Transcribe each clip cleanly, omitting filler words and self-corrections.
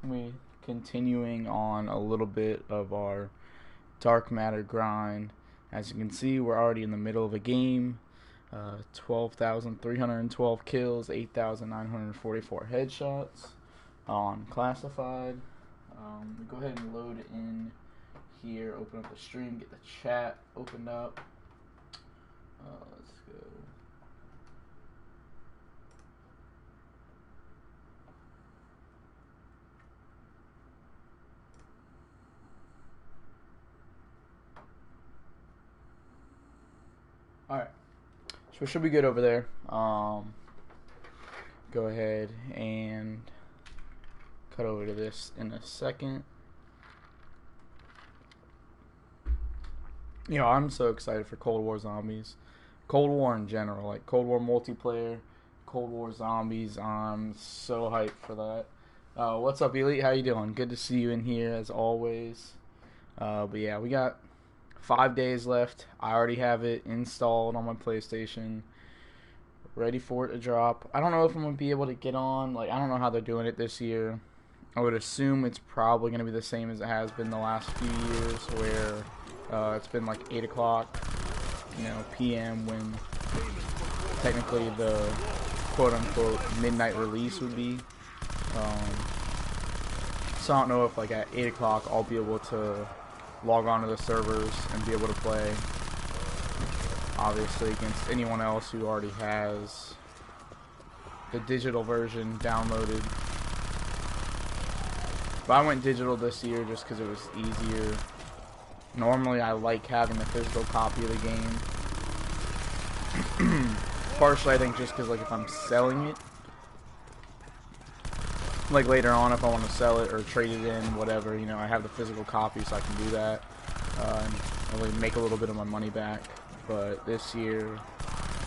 We continuing on a little bit of our dark matter grind. As you can see, we're already in the middle of a game. 12,312 kills, 8,944 headshots on classified. We go ahead and load in here, open up the stream, get the chat opened up. Let's go. Alright, so we should be good over there. Go ahead and cut over to this in a second. You know, I'm so excited for Cold War Zombies. Cold War in general, like Cold War multiplayer, Cold War Zombies, I'm so hyped for that. What's up, Elite? How you doing? Good to see you in here, as always. But yeah, we got 5 days left. I already have it installed on my PlayStation, ready for it to drop. I don't know if I'm going to be able to get on. Like, I don't know how they're doing it this year. I would assume it's probably going to be the same as it has been the last few years, where it's been like 8 o'clock, p.m. when technically the quote-unquote midnight release would be. So I don't know if like at 8 o'clock I'll be able to log on to the servers and be able to play, obviously, against anyone else who already has the digital version downloaded. But I went digital this year just because it was easier. Normally I like having the physical copy of the game. Partially I think just because like if I'm selling it, like later on if I want to sell it or trade it in, whatever, I have the physical copy so I can do that and really make a little bit of my money back. But this year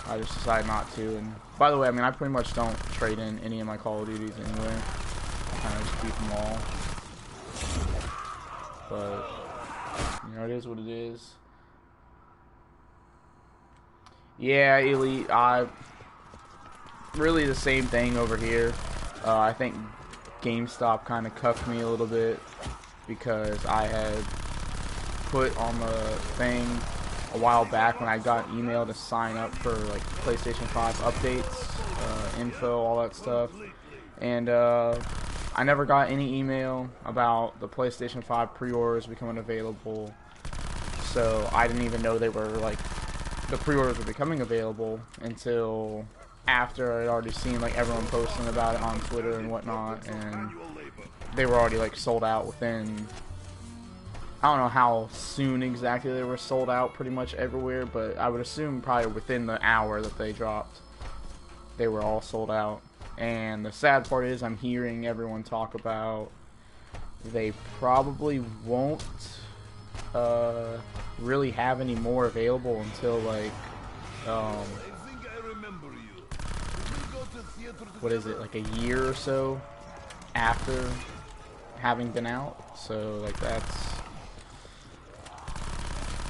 I just decided not to. And by the way, I pretty much don't trade in any of my Call of Duties anyway. I kind of just keep them all. But it is what it is. Yeah, Elite, really the same thing over here. I think GameStop kind of cuffed me a little bit because I had put on the thing a while back when I got email to sign up for like PlayStation 5 updates, info, all that stuff, and I never got any email about the PlayStation 5 pre-orders becoming available, so I didn't even know they were like the pre-orders were becoming available until after I'd already seen like everyone posting about it on Twitter and whatnot, and they were already like sold out within, I don't know how soon exactly they were sold out pretty much everywhere, but I would assume probably within the hour that they dropped they were all sold out. And the sad part is I'm hearing everyone talk about they probably won't really have any more available until like what is it, like a year or so after having been out. So like that's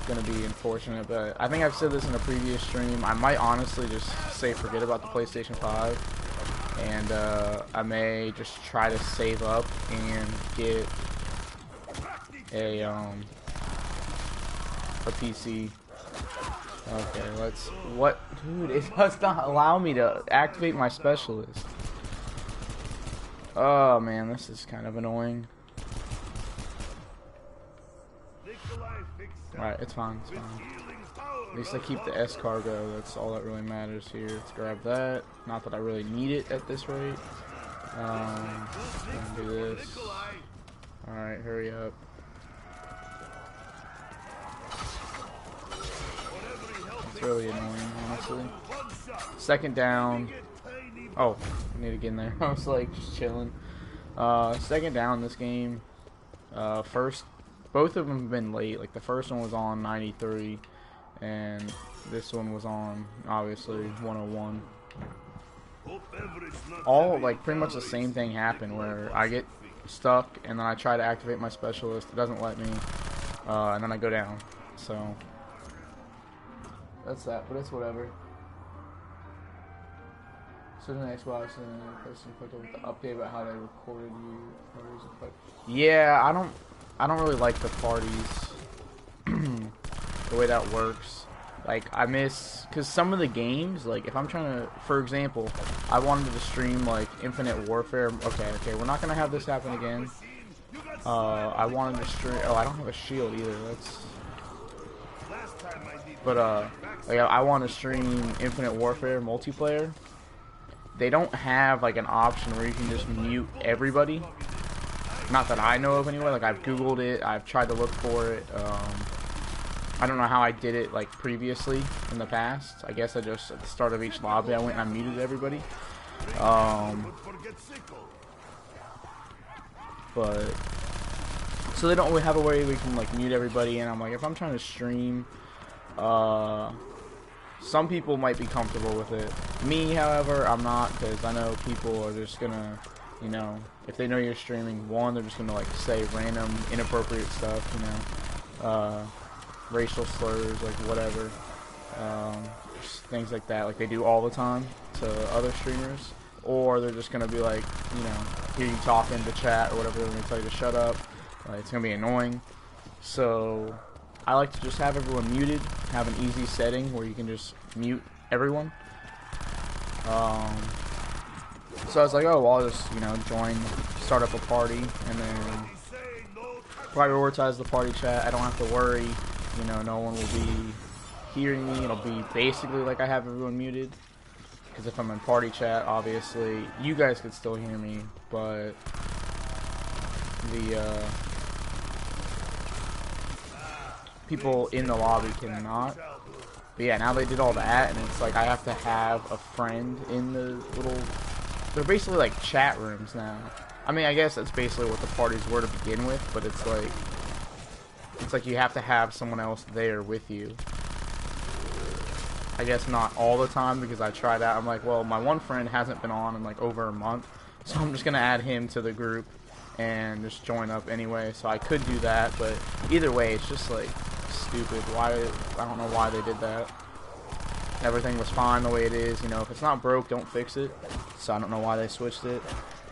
gonna be unfortunate, but I think I've said this in a previous stream, I might honestly just say forget about the PlayStation 5 and I may just try to save up and get a PC. Okay, dude, it does not allow me to activate my specialist. Oh man, this is kind of annoying. Alright, it's fine, it's fine. At least I keep the S cargo, that's all that really matters here. Let's grab that. Not that I really need it at this rate. Let's do this. Alright, hurry up. It's really annoying, honestly. Second down. Oh, I need to get in there. I was like just chilling. Second down this game. First, both of them have been late. Like the first one was on 93, and this one was on obviously 101. All like pretty much the same thing happened where I get stuck and then I try to activate my specialist. It doesn't let me, and then I go down. So that's that, but it's whatever. So the Xbox and person put up the update about how they recorded you. Yeah, I don't really like the parties, the way that works. Like, I miss, because some of the games, like, if I'm trying to, for example, I wanted to stream, like, Infinite Warfare. Okay, we're not going to have this happen again. I wanted to stream, oh, I don't have a shield either, but, like, I want to stream Infinite Warfare multiplayer. They don't have, like, an option where you can just mute everybody. Not that I know of anyway. Like, I've Googled it, I've tried to look for it. I don't know how I did it, like, previously in the past. I guess I just, at the start of each lobby, I went and I muted everybody. But, so they don't really have a way we can, like, mute everybody. And I'm like, if I'm trying to stream, some people might be comfortable with it. Me, however, I'm not, because I know people are just gonna, you know, if they know you're streaming, one, they're just gonna, like, say random, inappropriate stuff, you know, racial slurs, like, whatever, things like that, like they do all the time to other streamers, or they're just gonna be like, you know, hear you talking in the chat or whatever, they're gonna tell you to shut up. It's gonna be annoying. So I like to just have everyone muted, have an easy setting where you can just mute everyone. So I was like, oh, well, I'll just, you know, start up a party, and then prioritize the party chat. I don't have to worry, you know, no one will be hearing me. It'll be basically like I have everyone muted. Because if I'm in party chat, obviously, you guys could still hear me, but the, people in the lobby cannot. But yeah, now they did all that, and it's like I have to have a friend in the little... They're basically like chat rooms now. I mean, I guess that's basically what the parties were to begin with, but it's like you have to have someone else there with you. I guess not all the time, because I tried out. I'm like, well, my one friend hasn't been on in like over a month, so I'm just gonna add him to the group and just join up anyway. So I could do that, but either way, it's just like stupid. Why? I don't know why they did that. Everything was fine the way it is, you know. If it's not broke, don't fix it. So I don't know why they switched it.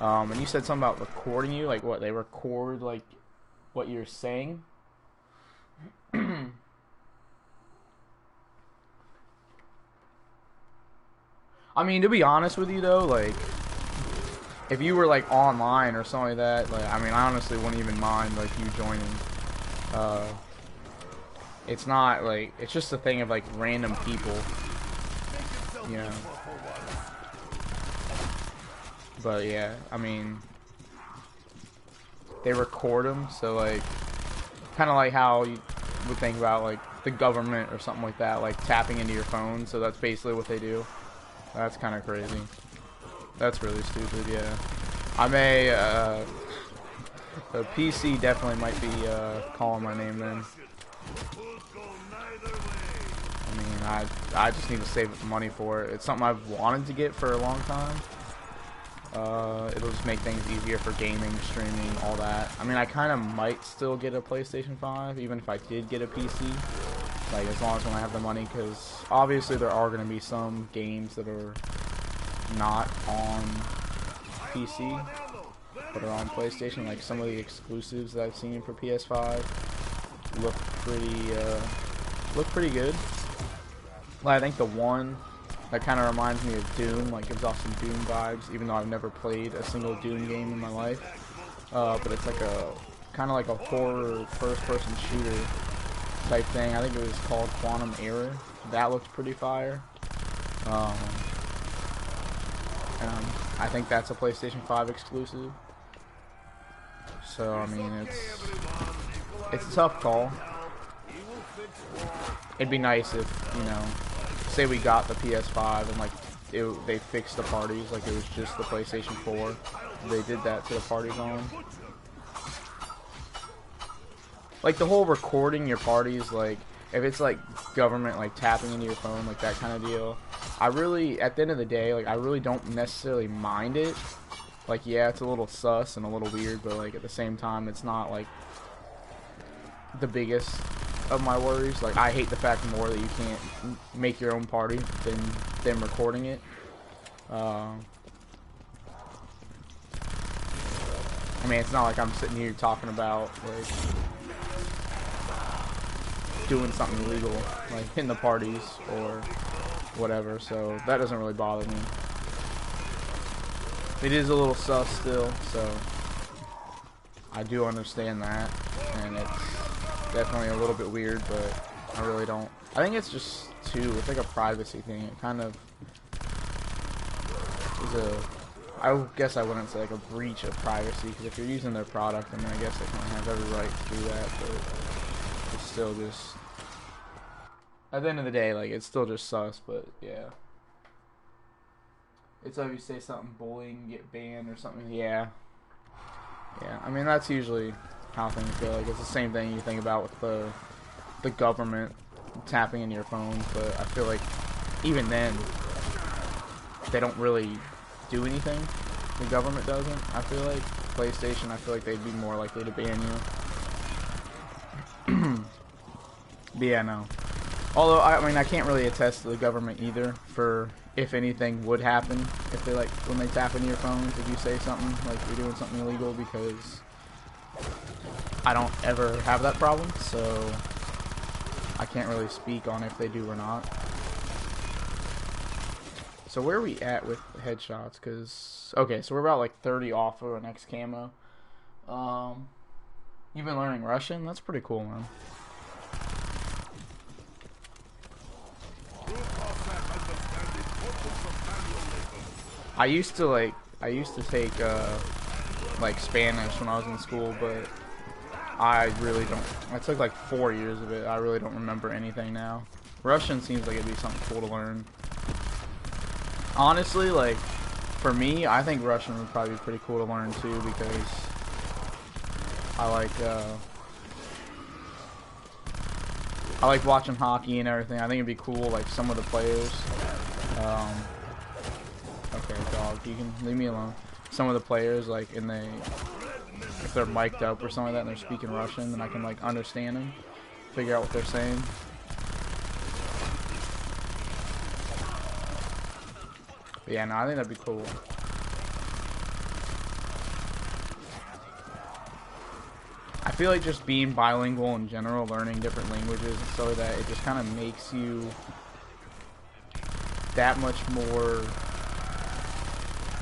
And you said something about recording you, like what, they record like what you're saying? I mean, to be honest with you though, like, if you were like online or something like that, like, I mean, I honestly wouldn't even mind like you joining. It's not like, it's just a thing of like random people, you know. But yeah, I mean, they record them, so like, kind of like how you would think about like the government or something like that, like tapping into your phone. So that's basically what they do. That's kind of crazy. That's really stupid. Yeah, I may. The PC definitely might be calling my name then. I mean, I just need to save up money for it. It's something I've wanted to get for a long time. It'll just make things easier for gaming, streaming, all that. I mean, I kind of might still get a PlayStation 5, even if I did get a PC. Like, as long as when I have the money, because obviously there are going to be some games that are not on PC, but are on PlayStation. Like, some of the exclusives that I've seen for PS5 look pretty good. Well, I think the one that kind of reminds me of Doom, like gives off some Doom vibes, even though I've never played a single Doom game in my life. But it's like a, kind of like a horror first-person shooter type thing. I think it was called Quantum Error. That looked pretty fire. And I think that's a PlayStation 5 exclusive. So, I mean, it's a tough call. It'd be nice if, you know, say we got the PS5 and like they fixed the parties, like it was just the PlayStation 4. They did that to the parties on. Like the whole recording your parties, like if it's like government like tapping into your phone, like that kind of deal. I really, at the end of the day, like I really don't necessarily mind it. Like yeah, it's a little sus and a little weird, but like at the same time, it's not like the biggest of my worries. Like I hate the fact more that you can't make your own party than them recording it. I mean, it's not like I'm sitting here talking about like doing something illegal, like hitting the parties or whatever. So that doesn't really bother me. It is a little sus still, so I do understand that, and it's definitely a little bit weird, but I really don't. I think it's just too. It's like a privacy thing. It kind of is a. I guess I wouldn't say like a breach of privacy, because if you're using their product, I mean, I guess they kind of have every right to do that, but it's still just. At the end of the day, like, it's still just sus, but yeah. It's like you say something bullying, get banned or something. Yeah. Yeah, I mean, that's usually how things go. Like, it's the same thing you think about with the government tapping into your phones, but I feel like even then, they don't really do anything. The government doesn't. I feel like PlayStation, I feel like they'd be more likely to ban you. But yeah, no. Although, I mean, I can't really attest to the government either for if anything would happen if they, like, when they tap into your phones, if you say something, like you're doing something illegal, because I don't ever have that problem, so I can't really speak on if they do or not. So where are we at with headshots? Because, okay, so we're about like 30 off of our next camo. You've been learning Russian? That's pretty cool, man. I used to take like Spanish when I was in school, but I really don't. I took like 4 years of it. I really don't remember anything now. Russian seems like it'd be something cool to learn. Honestly, like, for me, I think Russian would probably be pretty cool to learn too, because I like watching hockey and everything. I think it'd be cool, like, some of the players. Okay, dog, you can leave me alone. Some of the players, like, if they're mic'd up or something like that and they're speaking Russian, then I can, like, understand them, figure out what they're saying. But yeah, no, I think that'd be cool. I feel like just being bilingual in general, learning different languages and stuff like that, it just kind of makes you that much more,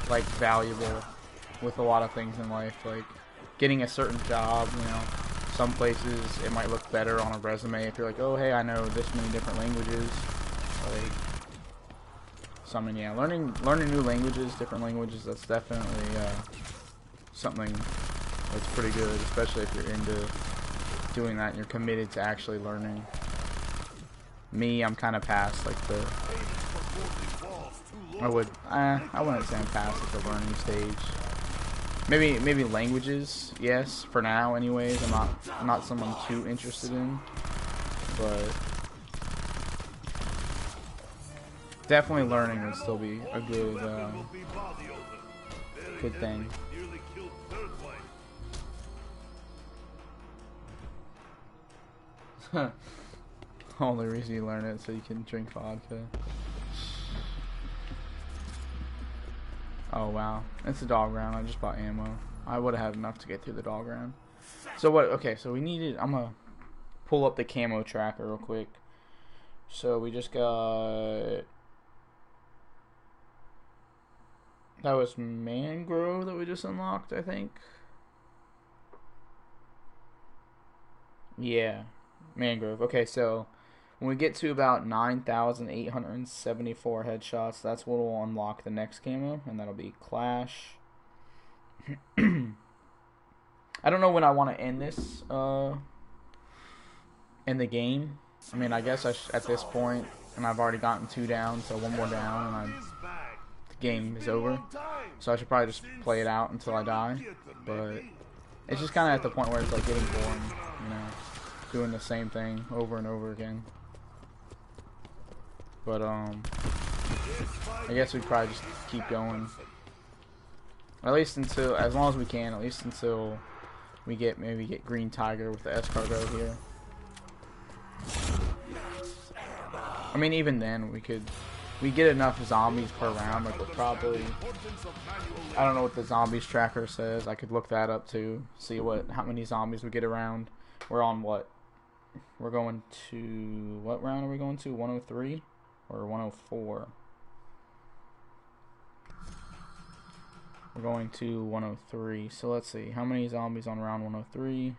like, valuable with a lot of things in life. Like, getting a certain job, you know, some places it might look better on a resume if you're like, oh, hey, I know this many different languages. Like, so I mean, yeah, learning new languages, different languages, that's definitely something that's pretty good, especially if you're into doing that and you're committed to actually learning. Me, I'm kind of past, like, I wouldn't say I'm past like the learning stage. Maybe languages, yes, for now anyways. I'm not someone too interested in, but definitely learning would still be a good thing. Only reason you learn it so you can drink vodka. Oh wow, it's a dog round. I just bought ammo. I would have had enough to get through the dog round. So what? Okay, so we needed. I'm gonna pull up the camo tracker real quick. So we just got. That was Mangrove that we just unlocked, I think. Yeah, Mangrove. Okay, so when we get to about 9,874 headshots, that's what will unlock the next camo, and that'll be Clash. I don't know when I want to end this in the game. I mean, I guess at this point, and I've already gotten 2 down, so 1 more down, and the game is over. So I should probably just play it out until I die. But it's just kind of at the point where it's like getting boring, you know, doing the same thing over and over again. But I guess we probably just keep going. At least until, as long as we can, at least until we maybe get Green Tiger with the escargot here. I mean, even then we could we get enough zombies per round. Like we're probably, I don't know what the zombies tracker says. I could look that up too. See how many zombies we get around. We're on what? We're going to, what round are we going to? 103 or 104? We're going to 103. So let's see. How many zombies on round 103?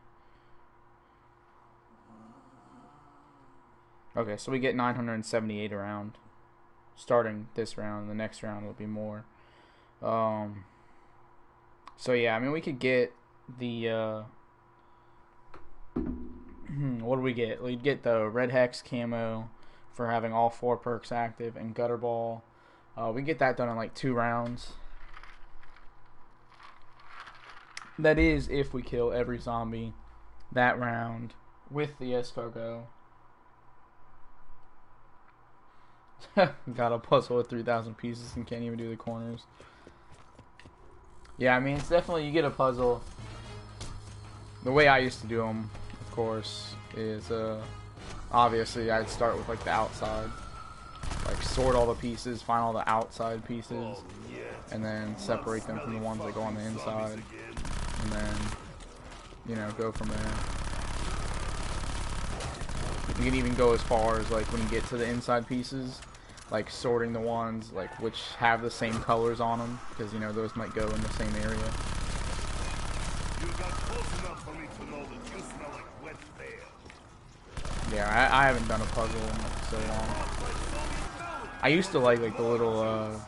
Okay, so we get 978 around. Starting this round. The next round will be more. So yeah, I mean we could get the what do we get? We'd get the Red Hex camo for having all 4 perks active and Gutter Ball. We get that done in like 2 rounds. That is if we kill every zombie that round with the escargot. Got a puzzle with 3,000 pieces and can't even do the corners. Yeah, I mean, it's definitely, you get a puzzle. The way I used to do them, of course, is obviously I'd start with like the outside. Like sort all the pieces, find all the outside pieces, and then separate them from the ones that go on the inside. And then, you know, go from there. You can even go as far as like when you get to the inside pieces, like sorting the ones like which have the same colors on them, because you know those might go in the same area. Yeah, I haven't done a puzzle in like so long. I used to like the little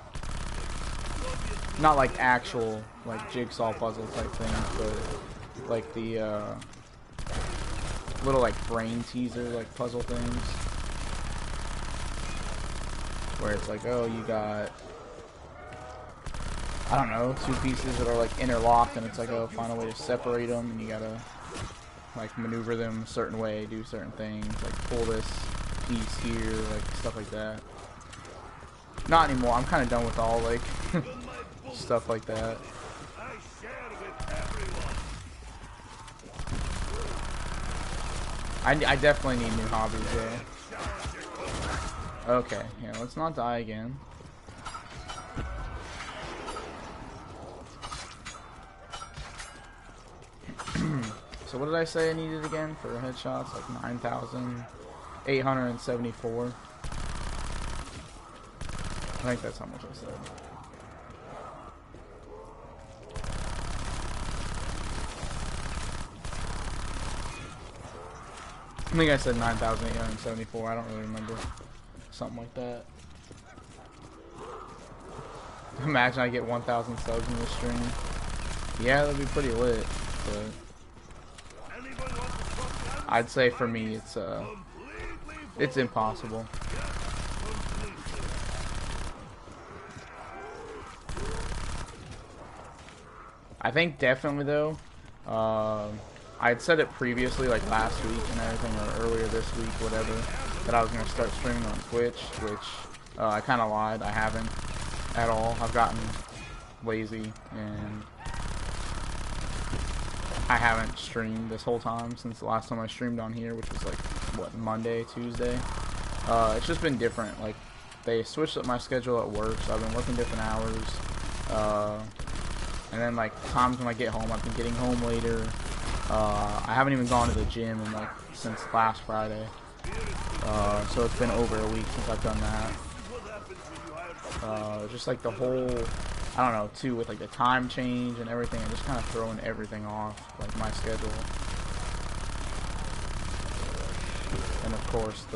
not like actual like jigsaw puzzle type things, but like the little like brain teaser like puzzle things where it's like, oh, you got, I don't know, 2 pieces that are like interlocked, and it's like, oh, find a way to separate them, and you gotta like maneuver them a certain way, do certain things, like pull this piece here, like stuff like that. Not anymore. I'm kind of done with all like stuff like that. I definitely need new hobbies though. Okay, yeah, let's not die again. So what did I say I needed again for headshots? Like 9,874. I think that's how much I said. I think I said 9,874. I don't really remember. Something like that. Imagine I get 1,000 subs in this stream. Yeah, that'd be pretty lit. But I'd say for me, it's impossible. I think definitely though. I'd said it previously, like last week and everything, or earlier this week, whatever, that I was going to start streaming on Twitch, which I kind of lied. I haven't at all. I've gotten lazy, and I haven't streamed this whole time since the last time I streamed on here, which was like, what, Monday, Tuesday? It's just been different. Like, they switched up my schedule at work, so I've been working different hours. And then, like, times when I get home, I've been getting home later. I haven't even gone to the gym in like since last Friday, so it's been over a week since I've done that. Just like the whole, I don't know, too, with like the time change and everything, I'm just kind of throwing everything off, like my schedule. And of course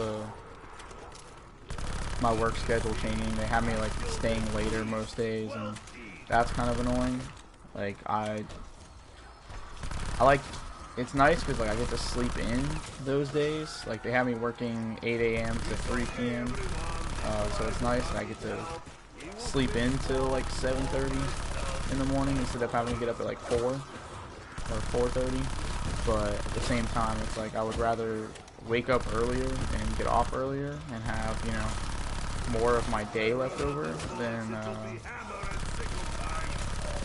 my work schedule changing. They have me like staying later most days, and that's kind of annoying. Like I like, it's nice because like I get to sleep in those days. Like they have me working 8 a.m. to 3 p.m. So it's nice that I get to sleep in till like 7:30 in the morning instead of having to get up at like 4 or 4:30. But at the same time, it's like I would rather wake up earlier and get off earlier and have, you know, more of my day left over than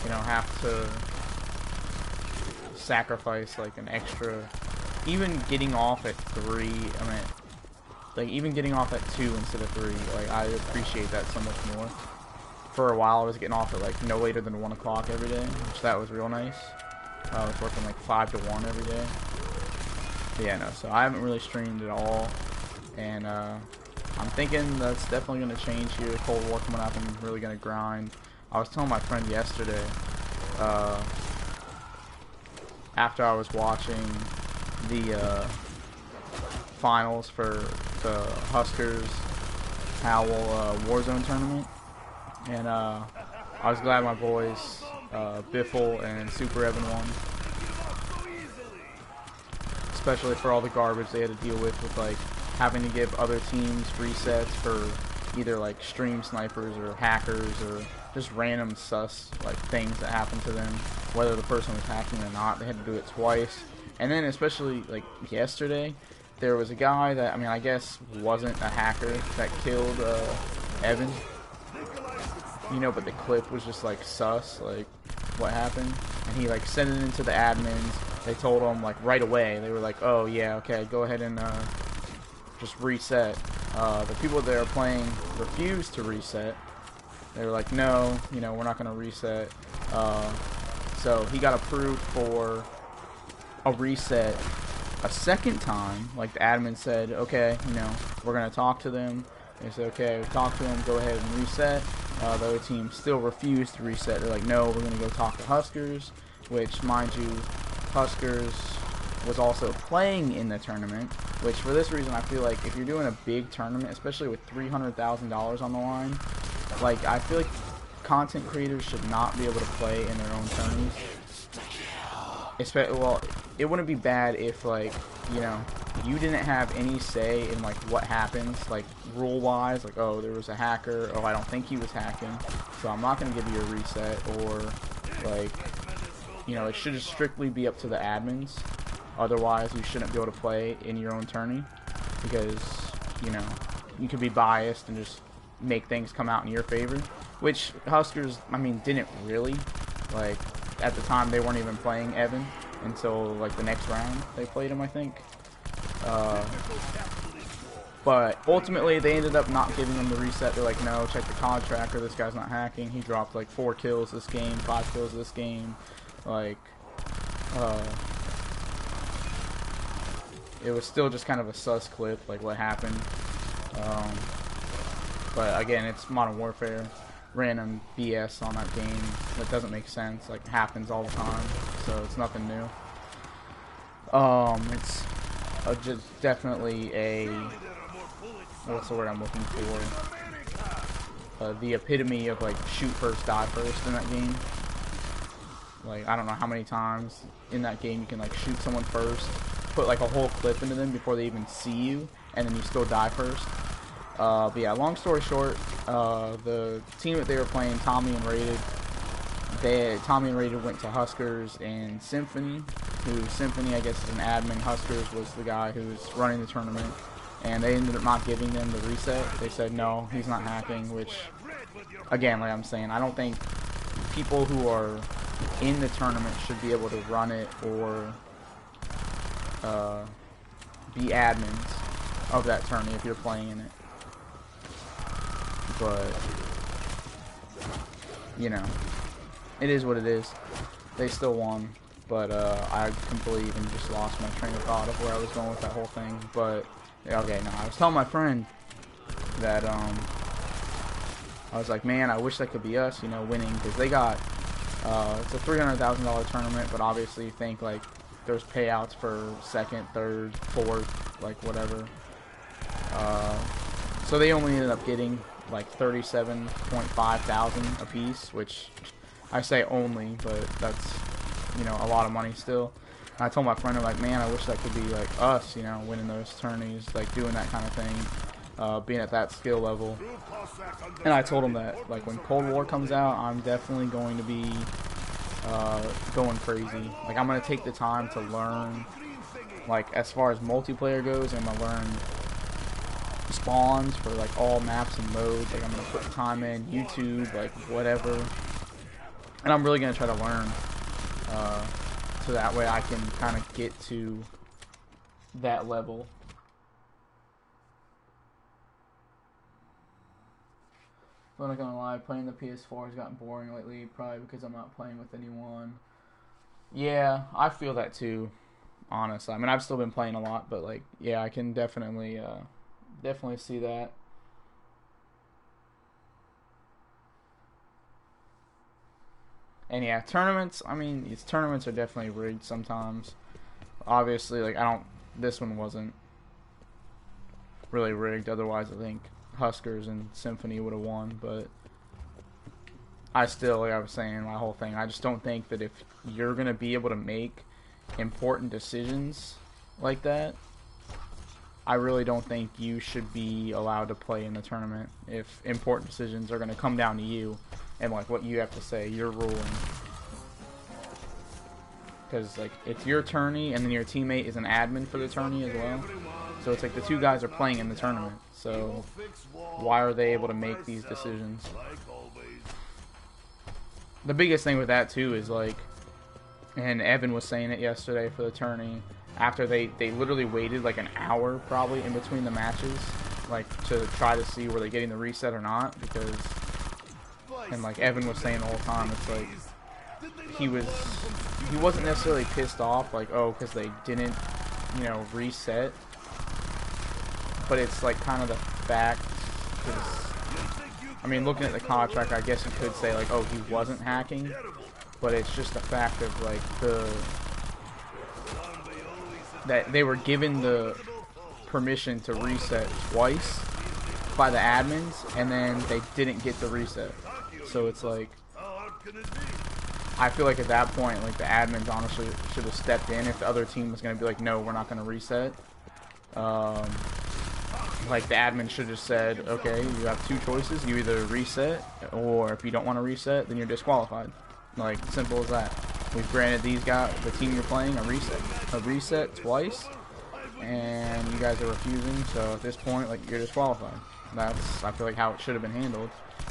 you know, have to sacrifice like an extra, even getting off at 3, I mean, like even getting off at 2 instead of 3, like I appreciate that so much more. For a while I was getting off at like no later than 1 o'clock every day, which that was real nice. I was working like 5 to 1 every day. But yeah, no, so I haven't really streamed at all, and I'm thinking that's definitely going to change here. Cold War coming up, I'm really going to grind. I was telling my friend yesterday, after I was watching the finals for the Huskers Howell Warzone tournament, and I was glad my boys Biffle and Super Evan won, especially for all the garbage they had to deal with like having to give other teams resets for either like stream snipers or hackers or just random sus like things that happened to them, whether the person was hacking or not. They had to do it twice. And then especially like yesterday, there was a guy that, I mean, I guess wasn't a hacker that killed Evan, you know, but the clip was just like sus, like what happened, and he like sent it into the admins. They told him like right away. They were like, oh yeah, okay, go ahead and just reset. The people that are playing refused to reset. They were like, no, you know, we're not going to reset. So he got approved for a reset a second time. Like the admin said, okay, you know, we're going to talk to them. They said, okay, talk to them, go ahead and reset. The other team still refused to reset. They're like, no, we're going to go talk to Huskers, which, mind you, Huskers was also playing in the tournament, which for this reason I feel like if you're doing a big tournament, especially with $300,000 on the line, like I feel like content creators should not be able to play in their own tournaments. Well, it wouldn't be bad if, like, you know, you didn't have any say in like what happens, like rule wise, like, oh, there was a hacker, oh, I don't think he was hacking, so I'm not going to give you a reset, or like, you know, it should just strictly be up to the admins. Otherwise, you shouldn't be able to play in your own tourney, because, you know, you could be biased and just make things come out in your favor, which Huskers, I mean, didn't really. Like, at the time, they weren't even playing Evan until, like, the next round they played him, I think. But ultimately, they ended up not giving him the reset. They're like, no, check the COD tracker, this guy's not hacking. He dropped, like, 4 kills this game, 5 kills this game. Like, it was still just kind of a sus clip, like what happened. But again, it's Modern Warfare, random BS on that game that doesn't make sense, like happens all the time, so it's nothing new. It's just definitely a, what's the word I'm looking for? The epitome of like shoot first, die first in that game. Like, I don't know how many times in that game you can like shoot someone first, put like a whole clip into them before they even see you, and then you still die first. But yeah, long story short, the team that they were playing, Tommy and Rated, Tommy and Rated went to Huskers and Symphony, who Symphony, I guess, is an admin. Huskers was the guy who was running the tournament, and they ended up not giving them the reset. They said, no, he's not hacking, which, again, like I'm saying, I don't think people who are in the tournament should be able to run it or be admins of that tourney if you're playing in it. But, you know, it is what it is. They still won, but I completely even just lost my train of thought of where I was going with that whole thing. But, okay, no, I was telling my friend that, I was like, man, I wish that could be us, you know, winning, because they got, it's a $300,000 tournament, but obviously you think, like, there's payouts for second, third, fourth, like, whatever. So they only ended up getting like 37.5 thousand a piece, which I say only, but that's, you know, a lot of money still. And I told my friend, I'm like, man, I wish that could be like us, you know, winning those tourneys, like doing that kind of thing, being at that skill level. And I told him that, like, when Cold War comes out, I'm definitely going to be going crazy. Like, I'm going to take the time to learn, like, as far as multiplayer goes, I'm going to learn spawns for like all maps and modes. Like, I'm gonna put time in YouTube, like whatever, and I'm really gonna try to learn, so that way I can kind of get to that level. I'm not gonna lie, playing the PS4 has gotten boring lately, probably because I'm not playing with anyone. Yeah, I feel that too, honestly. I mean, I've still been playing a lot, but like, yeah, I can definitely see that. And yeah, tournaments, I mean, these tournaments are definitely rigged sometimes. Obviously, like, this one wasn't really rigged, otherwise I think Huskers and Symphony would have won, but I still, like I was saying, my whole thing, I just don't think that if you're going to be able to make important decisions like that, I really don't think you should be allowed to play in the tournament if important decisions are going to come down to you and like what you have to say, you're ruling. Because like it's your tourney and then your teammate is an admin for the tourney as well. So it's like the two guys are playing in the tournament. So why are they able to make these decisions? The biggest thing with that too is like, and Evan was saying it yesterday for the tourney, after they literally waited like an hour probably in between the matches, like to try to see were they getting the reset or not, because, and like Evan was saying the whole time, it's like he wasn't necessarily pissed off like, oh, because they didn't, you know, reset, but it's like kind of the fact, because I mean, looking at the contract, I guess you could say like, oh, he wasn't hacking, but it's just the fact of like that they were given the permission to reset twice by the admins, and then they didn't get the reset. So it's like, I feel like at that point, like the admins honestly should have stepped in if the other team was going to be like, no, we're not going to reset. Like the admin should have said, okay, you have two choices. You either reset, or if you don't want to reset, then you're disqualified. Like, simple as that. We've granted these guys, the team you're playing, a reset twice, and you guys are refusing, so at this point, like, you're disqualified. That's, I feel like, how it should have been handled.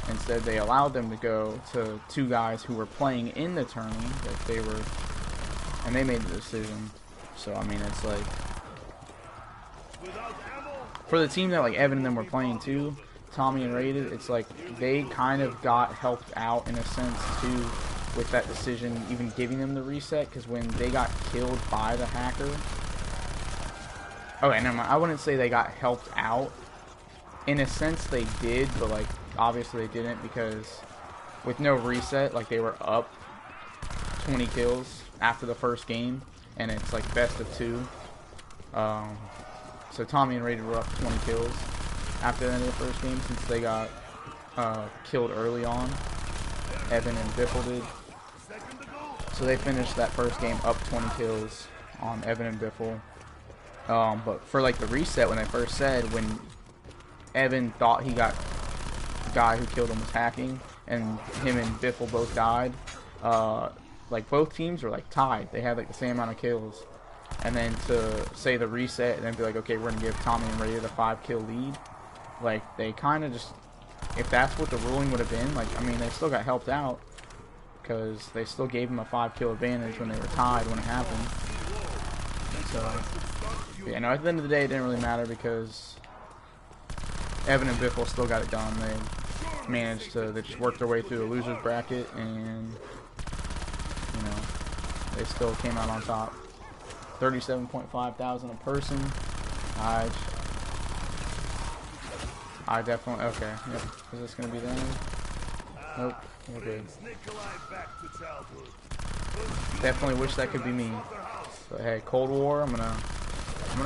Instead, they allowed them to go to two guys who were playing in the tourney, that they were, and they made the decision. So, I mean, it's like, for the team that, like, Evan and them were playing too, Tommy and Rated, it's like, they kind of got helped out in a sense, too, with that decision, even giving them the reset, because when they got killed by the hacker, okay, never mind, I wouldn't say they got helped out. In a sense, they did, but like obviously they didn't, because with no reset, like they were up 20 kills after the first game, and it's like best of 2. So Tommy and Rated were up 20 kills after the end of the first game, since they got killed early on. Evan and Biffle did. So they finished that first game up 20 kills on Evan and Biffle. But for like the reset, when they first said, when Evan thought he got the guy who killed him was hacking, and him and Biffle both died, like both teams were like tied. They had like the same amount of kills. And then to say the reset and then be like, okay, we're going to give Tommy and Rated a 5-kill lead. Like, they kind of just, if that's what the ruling would have been, like, I mean, they still got helped out, because they still gave him a 5-kill advantage when they were tied when it happened. So, yeah, no, at the end of the day, it didn't really matter, because Evan and Biffle still got it done. They managed to, they just worked their way through the loser's bracket, and, you know, they still came out on top. 37.5 thousand a person. I definitely, okay, yep. Is this gonna be them? Nope, we're good. Definitely wish that could be me. But hey, Cold War, I'm gonna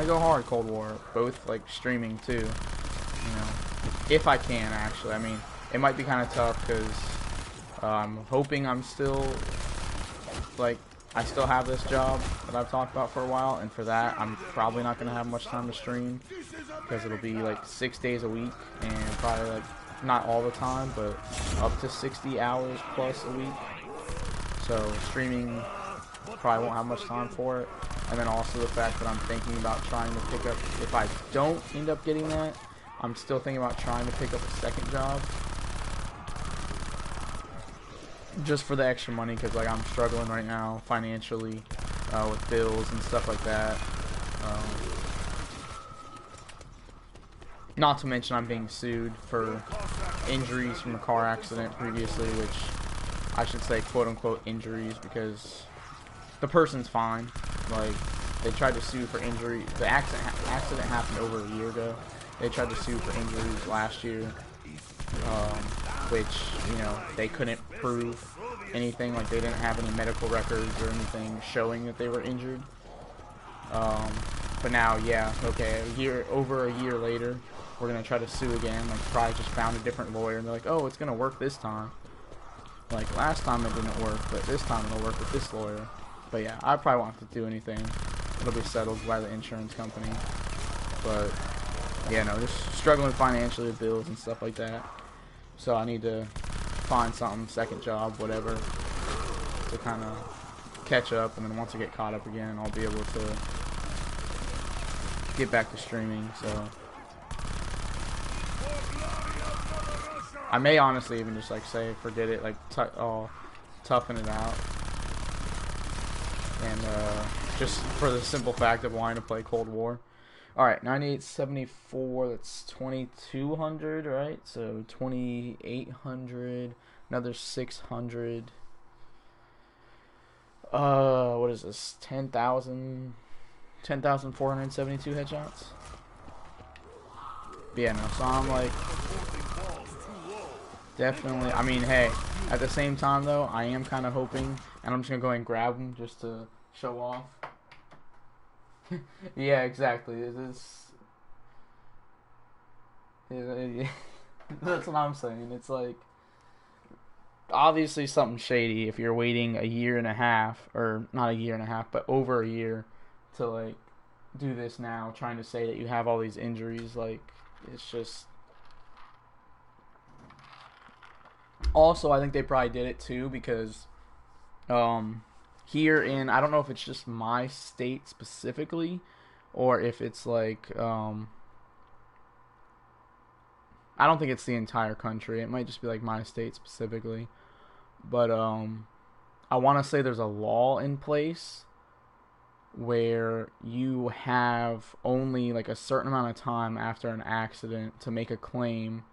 go hard Cold War. Both like streaming too. You know, if I can actually. I mean, it might be kind of tough because I'm hoping I'm still like, I still have this job that I've talked about for a while, and for that, I'm probably not going to have much time to stream, because it'll be like 6 days a week, and probably like, not all the time, but up to 60 hours plus a week. So streaming, probably won't have much time for it. And then also the fact that I'm thinking about trying to pick up, if I don't end up getting that, I'm still thinking about trying to pick up a second job. Just for the extra money, because like I'm struggling right now financially with bills and stuff like that. Not to mention I'm being sued for injuries from a car accident previously, which I should say quote-unquote injuries because the person's fine. Like, they tried to sue for injury. The accident happened over a year ago. They tried to sue for injuries last year, which, you know, they couldn't prove anything. Like, they didn't have any medical records or anything showing that they were injured. But now, yeah, okay, over a year later, we're gonna try to sue again. Like, probably just found a different lawyer, and they're like, oh, it's gonna work this time. Like, last time it didn't work, but this time it'll work with this lawyer. But yeah, I probably won't have to do anything. It'll be settled by the insurance company. But yeah, no, just struggling financially with bills and stuff like that. So I need to find something, second job, whatever, to kind of catch up. And then once I get caught up again, I'll be able to get back to streaming. So I may honestly even just like say forget it, like toughen it out, and just for the simple fact of wanting to play Cold War. All right, 9874. That's 2200, right? So 2800, another 600. What is this? 10,472 headshots. But yeah, no. So I'm like. Definitely. I mean, hey, at the same time, though, I am kind of hoping, and I'm just going to go ahead and grab them just to show off. Yeah, exactly. That's what I'm saying. It's like, obviously something shady if you're waiting a year and a half, or not a year and a half, but over a year to, like, do this now, trying to say that you have all these injuries. Like, it's just... Also, I think they probably did it too because here in, I don't know if it's just my state specifically or if it's like, I don't think it's the entire country. It might just be like my state specifically. But I want to say there's a law in place where you have only like a certain amount of time after an accident to make a claim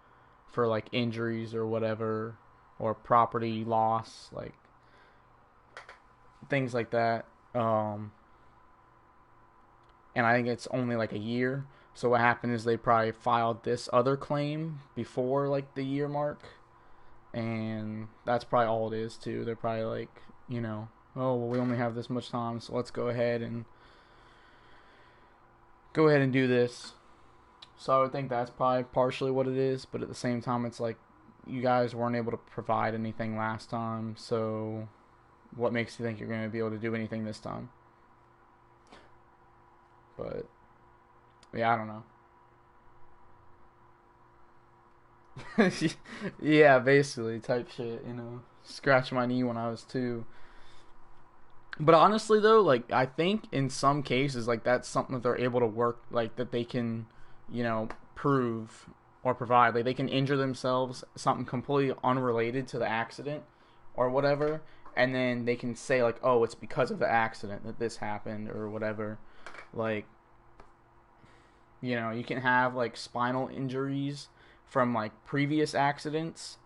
for like injuries or whatever, or property loss, like things like that. And I think it's only like a year. So what happened is they probably filed this other claim before like the year mark, and that's probably all it is too. They're probably like, you know, oh well, we only have this much time, so let's go ahead and do this. So I would think that's probably partially what it is, but at the same time, it's like you guys weren't able to provide anything last time, so what makes you think you're going to be able to do anything this time? But yeah, I don't know. Yeah, basically type shit, you know. Scratch my knee when I was 2. But honestly though, like I think in some cases like that's something that they're able to work, like that they can, you know, prove or provide. Like they can injure themselves, something completely unrelated to the accident or whatever, and then they can say like, oh, it's because of the accident that this happened or whatever. Like, you know, you can have like spinal injuries from like previous accidents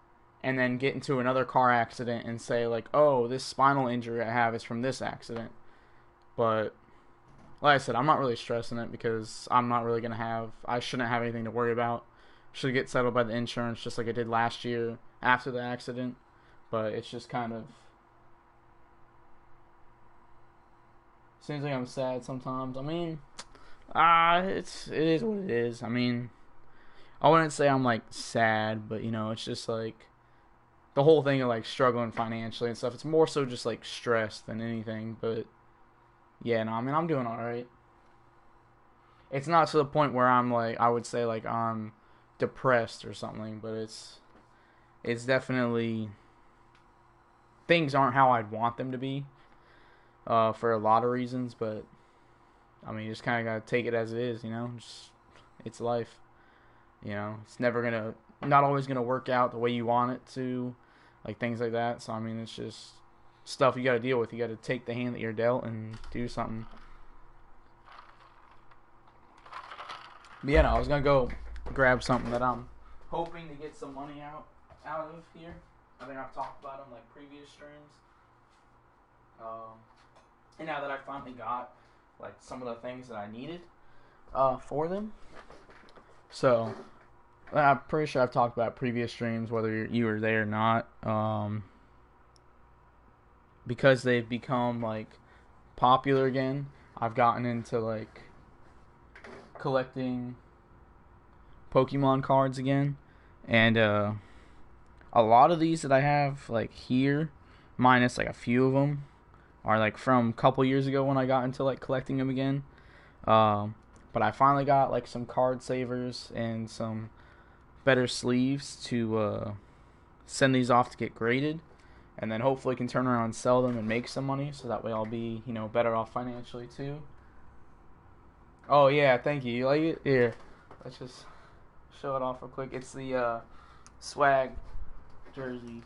and then get into another car accident and say like, oh, this spinal injury I have is from this accident. But like I said, I'm not really stressing it because I'm not really gonna have, I shouldn't have anything to worry about. Should get settled by the insurance just like I did last year after the accident. But it's just kind of, seems like I'm sad sometimes. I mean, it is what it is. I mean, I wouldn't say I'm like sad, but you know, it's just like the whole thing of like struggling financially and stuff. It's more so just like stress than anything. But yeah, no, I mean, I'm doing all right. It's not to the point where I'm like, I would say like I'm depressed or something, but it's definitely, things aren't how I'd want them to be, for a lot of reasons. But I mean, you just kind of gotta take it as it is, you know. Just, it's life, you know. It's not always gonna work out the way you want it to, like things like that. So I mean, it's just stuff you gotta deal with. You gotta take the hand that you're dealt and do something. But yeah, no, I was gonna go grab something that I'm hoping to get some money out of here. I think I've talked about them like previous streams. And now that I finally got like some of the things that I needed for them, so I'm pretty sure I've talked about previous streams, whether you were there or not, because they've become like popular again. I've gotten into like collecting Pokemon cards again, and a lot of these that I have like here, minus like a few of them, are like from a couple years ago when I got into like collecting them again. But I finally got like some card savers and some better sleeves to send these off to get graded, and then hopefully can turn around and sell them and make some money, so that way I'll be, better off financially too. Oh yeah, thank you. You like it? Here, let's just show it off real quick. It's the swag jersey.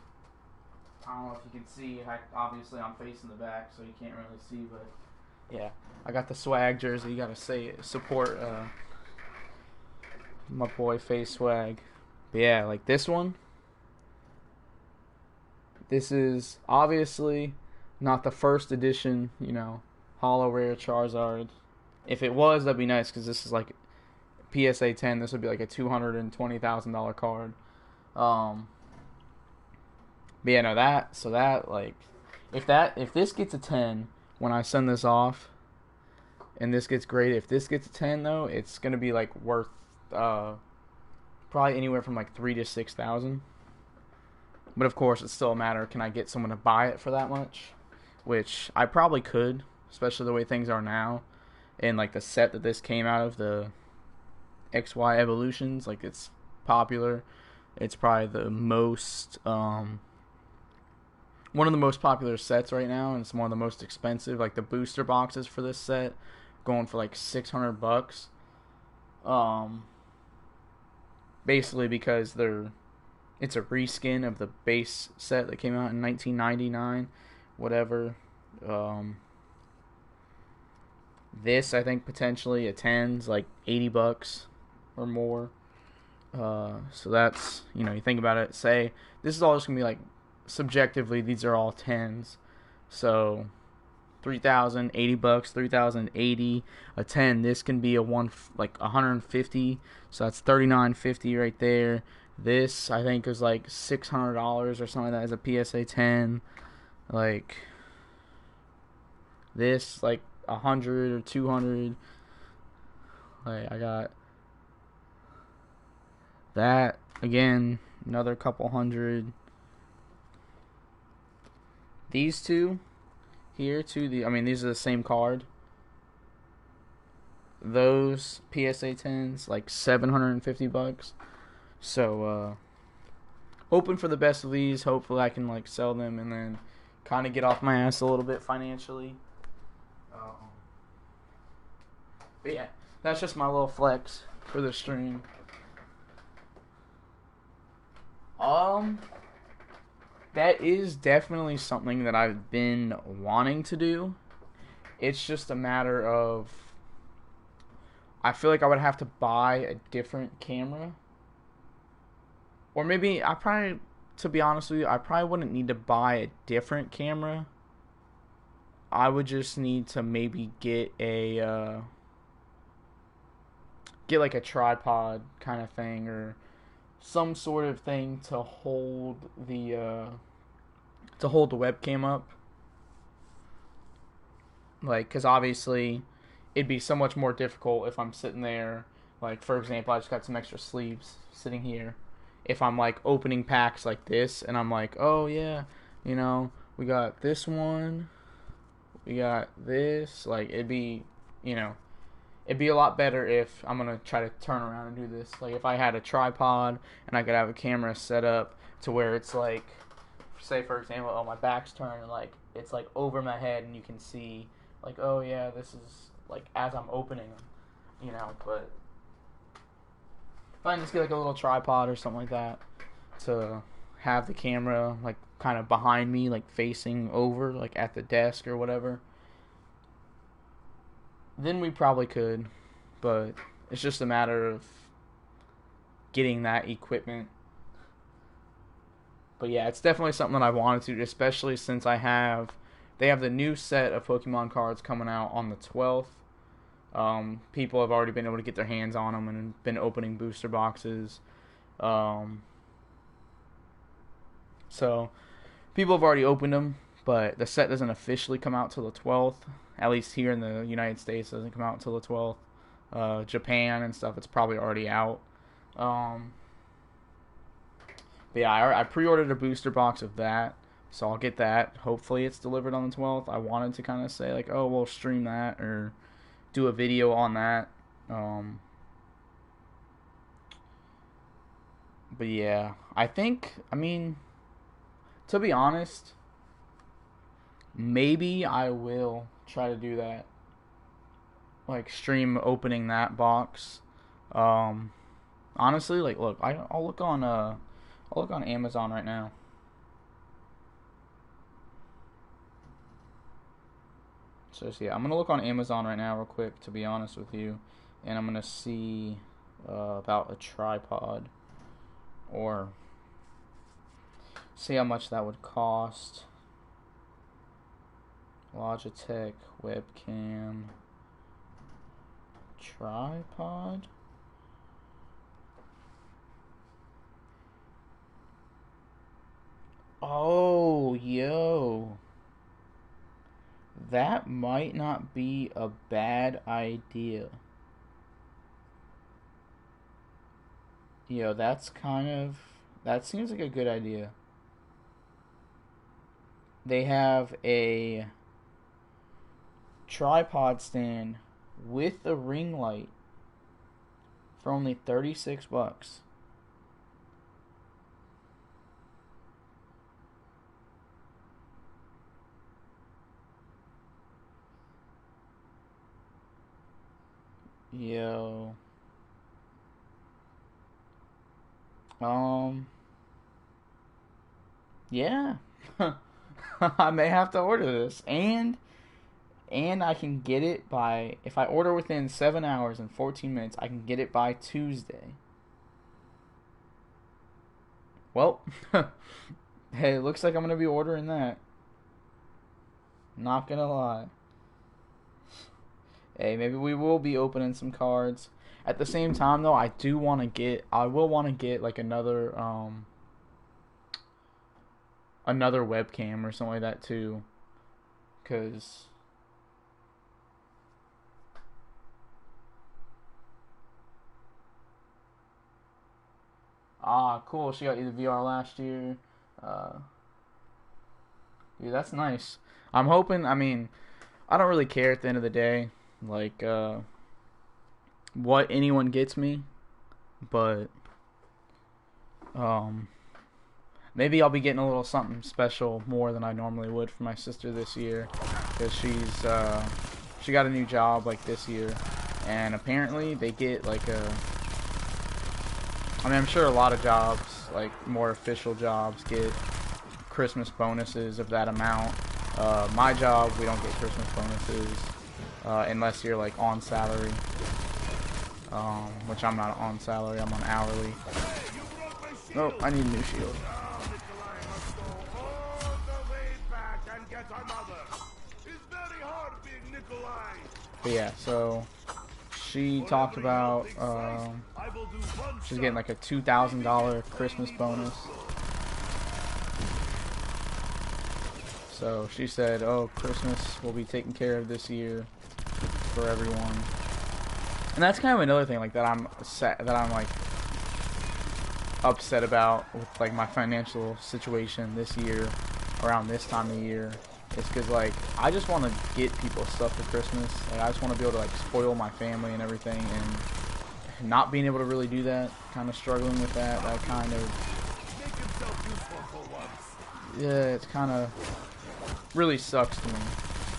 I don't know if you can see. Obviously, I'm facing the back, so you can't really see, but yeah, I got the swag jersey. You gotta say it. Support my boy Face Swag. But yeah, like this one. This is obviously not the first edition, holo rare Charizard. If it was, that'd be nice, because this is like PSA 10. This would be like a $220,000 card. But yeah, no, like, if this gets a 10 when I send this off, and this gets graded, if this gets a 10 though, it's gonna be like worth probably anywhere from like 3 to 6,000. But of course, it's still a matter, can I get someone to buy it for that much? Which I probably could, especially the way things are now, and like the set that this came out of, the XY Evolutions, like it's popular. It's probably the most one of the most popular sets right now, and it's one of the most expensive. Like the booster boxes for this set going for like $600. Basically because it's a reskin of the base set that came out in 1999, whatever. This, I think, potentially a 10's like $80 or more. So that's, you think about it, say this is all just gonna be like, subjectively, these are all 10's, so $3,080, 3,080 a 10. This can be a like 150, so that's $39.50 right there. This, I think, is like $600 or something like that as a PSA 10. Like this, like 100 or 200. Like I got that again, another couple hundred. These two here too. These are the same card. Those PSA 10s like $750. So hoping for the best of these. Hopefully I can like sell them and then kind of get off my ass a little bit financially. But yeah, that's just my little flex for the stream. That is definitely something that I've been wanting to do. It's just a matter of, I feel like I would have to buy a different camera. Or maybe to be honest with you, I probably wouldn't need to buy a different camera. I would just need to maybe get like a tripod kind of thing, or some sort of thing to hold the webcam up. Like, because obviously it'd be so much more difficult if I'm sitting there. Like, for example, I just got some extra sleeves sitting here. If I'm like opening packs like this, and I'm like, oh yeah, we got this one, we got this. Like, it'd be a lot better if I'm going to try to turn around and do this. Like, if I had a tripod and I could have a camera set up to where it's like, say for example, my back's turned, and like it's like over my head, and you can see like, oh yeah, this is like as I'm opening them, but if I can just get like a little tripod or something like that to have the camera like kind of behind me, like facing over, like at the desk or whatever, then we probably could. But it's just a matter of getting that equipment. But yeah, it's definitely something that I wanted to, especially since they have the new set of Pokemon cards coming out on the 12th. People have already been able to get their hands on them and been opening booster boxes. So people have already opened them, but the set doesn't officially come out till the 12th. At least here in the United States, it doesn't come out until the 12th. Japan and stuff, it's probably already out. But yeah, I pre-ordered a booster box of that, so I'll get that. Hopefully it's delivered on the 12th. I wanted to kind of say, like, oh, we'll stream that or do a video on that. But yeah, I mean, to be honest, maybe I will try to do that. Like, stream opening that box. Honestly, like, look, I'll look on Amazon right now. So yeah, I'm gonna look on Amazon right now real quick, to be honest with you, and I'm gonna see about a tripod, or see how much that would cost. Logitech webcam tripod. Oh, yo. That might not be a bad idea. Yo, that seems like a good idea. They have a tripod stand with a ring light for only $36. Yo. Yeah. I may have to order this. And I can get it by, if I order within 7 hours and 14 minutes, I can get it by Tuesday. Well, hey, it looks like I'm going to be ordering that. Not going to lie. Hey, maybe we will be opening some cards. At the same time, though, I will want to get like another webcam or something like that too, cause cool. She got you the VR last year. Yeah, that's nice. I'm hoping. I mean, I don't really care at the end of the day, like what anyone gets me, but maybe I'll be getting a little something special more than I normally would for my sister this year, because she got a new job like this year, and apparently they get like I mean, I'm sure a lot of jobs, like more official jobs, get Christmas bonuses of that amount. My job, we don't get Christmas bonuses unless you're like on salary, which I'm not on salary, I'm on hourly. Oh, I need a new shield. But yeah, so she talked about she's getting like a $2,000 Christmas bonus. So she said, oh, Christmas will be taken care of this year for everyone. And that's kind of another thing like that I'm like upset about with like my financial situation this year, around this time of year. It's because like I just want to get people stuff for Christmas. Like, I just want to be able to like spoil my family and everything, and not being able to really do that, kind of struggling with that kind of, yeah, it's kind of really sucks to me.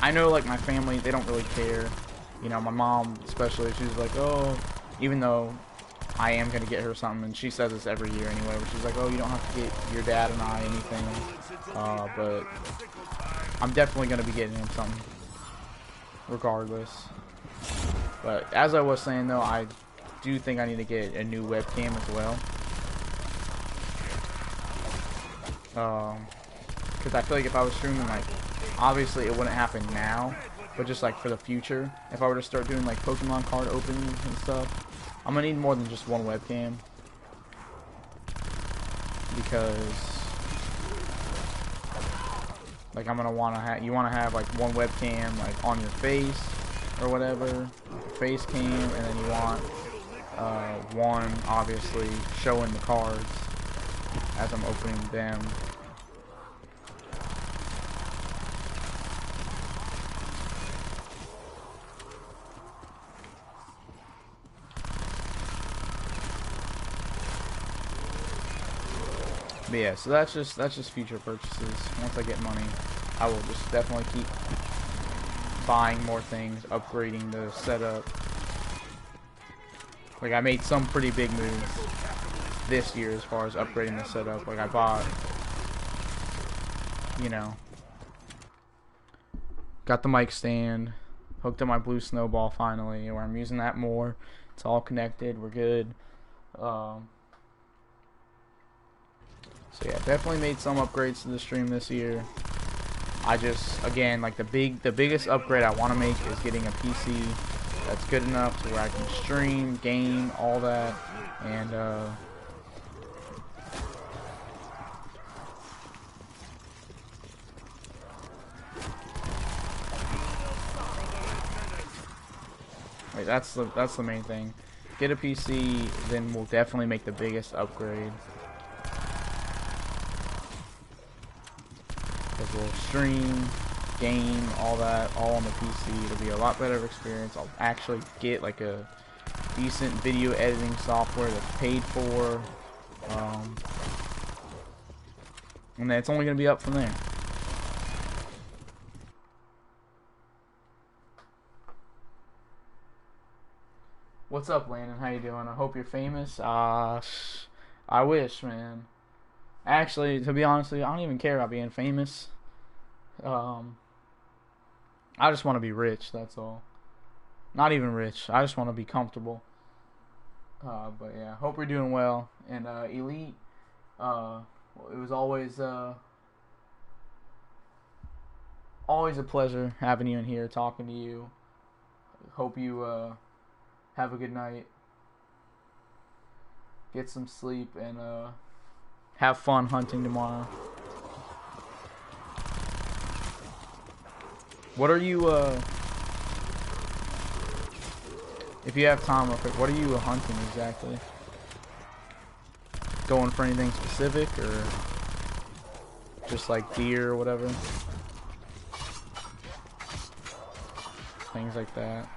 I know like my family, they don't really care. You know, my mom especially, she's like, oh, even though I am going to get her something, and she says this every year anyway, where she's like, oh, you don't have to get your dad and I anything, but I'm definitely going to be getting him something regardless. But as I was saying though, do think I need to get a new webcam as well. Because I feel like if I was streaming, like, obviously it wouldn't happen now, but just like for the future, if I were to start doing like Pokemon card openings and stuff, I'm gonna need more than just one webcam. Because like I'm gonna wanna have, you wanna have like one webcam like on your face or whatever, face cam, and then you want one obviously showing the cards as I'm opening them. But yeah, so that's just future purchases. Once I get money, I will just definitely keep buying more things, upgrading the setup. Like I made some pretty big moves this year as far as upgrading the setup. Like I bought, you know, got the mic stand, hooked up my blue snowball finally, where I'm using that more. It's all connected. We're good. So yeah, definitely made some upgrades to the stream this year. I just, again, like the biggest upgrade I want to make is getting a PC that's good enough to where I can stream, game, all that, and like that's the main thing. Get a PC, then we'll definitely make the biggest upgrade. Because we'll stream, game, all that, all on the PC. It'll be a lot better experience. I'll actually get like a decent video editing software that's paid for. And then it's only going to be up from there. What's up, Landon? How you doing? I hope you're famous. I wish, man. Actually, to be honest with you, I don't even care about being famous. I just want to be rich, that's all. Not even rich. I just want to be comfortable. But yeah, hope you're doing well. And Elite, it was always a pleasure having you in here, talking to you. Hope you have a good night. Get some sleep and have fun hunting tomorrow. What are you, if you have time real quick, what are you hunting exactly? Going for anything specific, or just like deer or whatever? Things like that.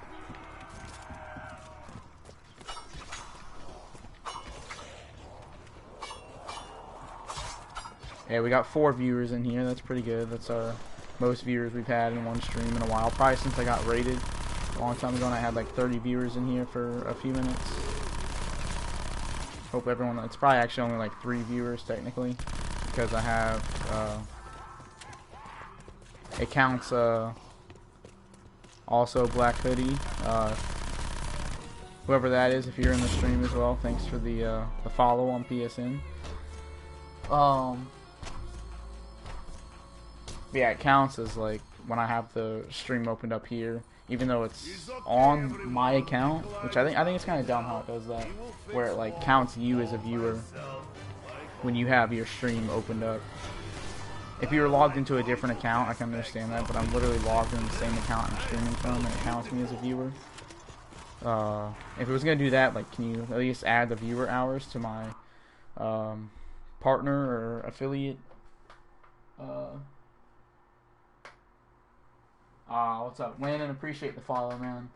Yeah, we got 4 viewers in here. That's pretty good. That's our most viewers we've had in one stream in a while. Probably since I got rated a long time ago and I had like 30 viewers in here for a few minutes. Hope everyone... It's probably actually only like 3 viewers technically, because I have... it counts also Black Hoodie. Whoever that is, if you're in the stream as well, thanks for the follow on PSN. Yeah, it counts as like when I have the stream opened up here, even though it's on my account, which I think it's kind of dumb how it does that, where it like counts you as a viewer when you have your stream opened up. If you were logged into a different account, I can understand that, but I'm literally logged in the same account I'm streaming from, and it counts me as a viewer. If it was gonna do that, like, can you at least add the viewer hours to my partner or affiliate? What's up, Landon? Appreciate the follow, man.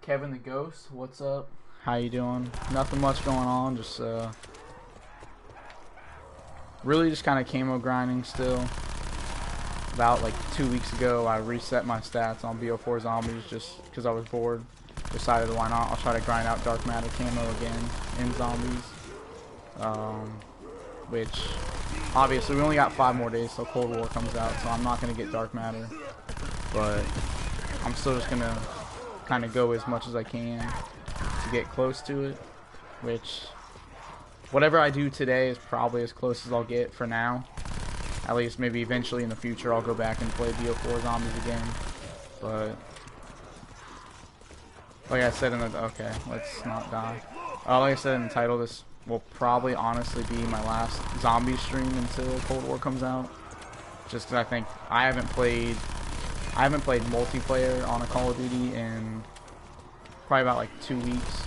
Kevin the Ghost, what's up? How you doing? Nothing much going on. Just really just kind of camo grinding still. About like 2 weeks ago, I reset my stats on BO4 zombies just because I was bored. Decided why not? I'll try to grind out dark matter camo again in zombies. Which obviously we only got 5 more days till Cold War comes out, so I'm not gonna get dark matter. But I'm still just gonna kind of go as much as I can to get close to it, which whatever I do today is probably as close as I'll get for now. At least maybe eventually in the future I'll go back and play BO4 zombies again. But like I said in the okay, let's not die. Like I said in the title, this will probably honestly be my last zombie stream until Cold War comes out. Just because I think I haven't played multiplayer on a Call of Duty in probably about like 2 weeks.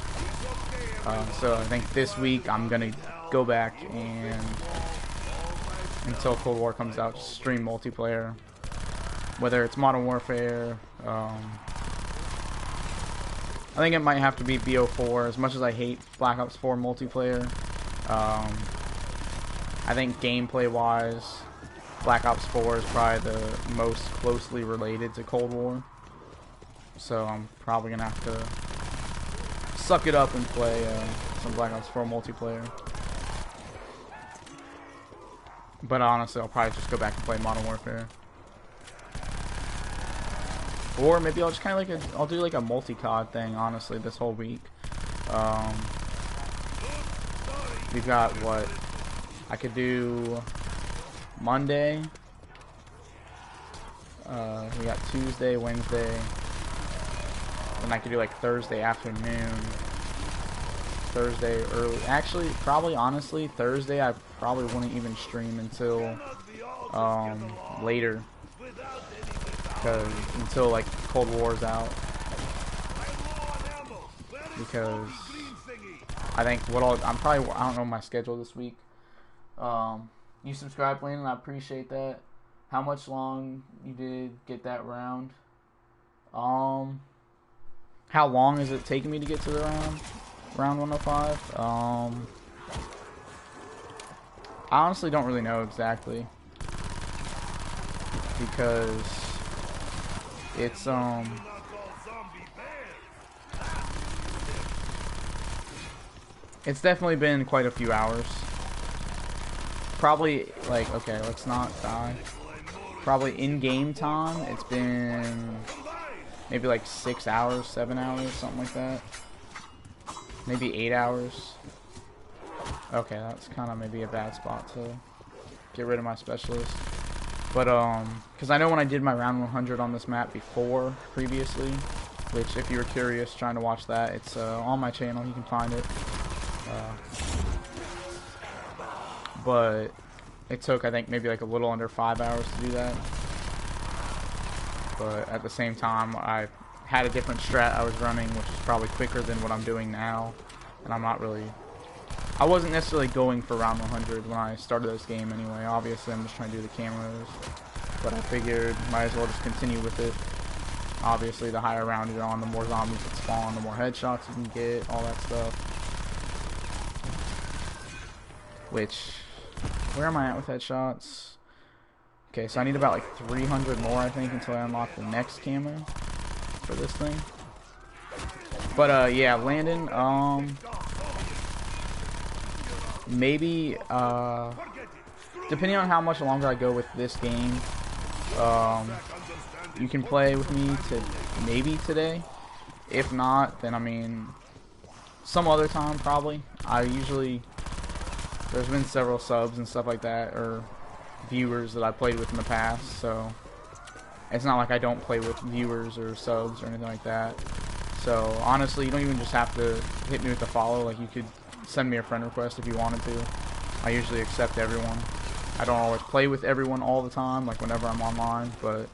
So I think this week I'm gonna go back and until Cold War comes out, just stream multiplayer, whether it's Modern Warfare. I think it might have to be BO4. As much as I hate Black Ops 4 multiplayer, I think gameplay-wise, Black Ops 4 is probably the most closely related to Cold War. So I'm probably gonna have to suck it up and play some Black Ops 4 multiplayer. But honestly, I'll probably just go back and play Modern Warfare. Or maybe I'll just kind of I'll do like a multi-COD thing, honestly, this whole week. We've got what? I could do Monday. We got Tuesday, Wednesday. And I could do like Thursday afternoon. Thursday early. Actually, probably honestly, Thursday I probably wouldn't even stream until later. Until like Cold War's out, because I think I don't know my schedule this week. You subscribed, Landon, I appreciate that. How much long you did get that round? How long is it taking me to get to the round 105? I honestly don't really know exactly, because it's definitely been quite a few hours. Probably like, okay, let's not die. Probably in game time, it's been maybe like 6 hours, 7 hours, something like that. Maybe 8 hours. Okay, that's kind of maybe a bad spot to get rid of my specialist. But, because I know when I did my round 100 on this map previously, which if you were curious trying to watch that, it's on my channel, you can find it. But it took, I think, maybe like a little under 5 hours to do that. But at the same time, I had a different strat I was running, which is probably quicker than what I'm doing now. And I wasn't necessarily going for round 100 when I started this game anyway. Obviously, I'm just trying to do the cameras. But I figured might as well just continue with it. Obviously, the higher round you're on, the more zombies that spawn, the more headshots you can get, all that stuff. Which, where am I at with headshots? Okay, so I need about like 300 more, I think, until I unlock the next camera for this thing. But, yeah, Landon, maybe, depending on how much longer I go with this game, you can play with me maybe today. If not, then I mean, some other time probably. There's been several subs and stuff like that, or viewers that I played with in the past, so it's not like I don't play with viewers or subs or anything like that. So honestly, you don't even just have to hit me with a follow. Like, you could send me a friend request if you wanted to. I usually accept everyone. I don't always play with everyone all the time, like whenever I'm online, but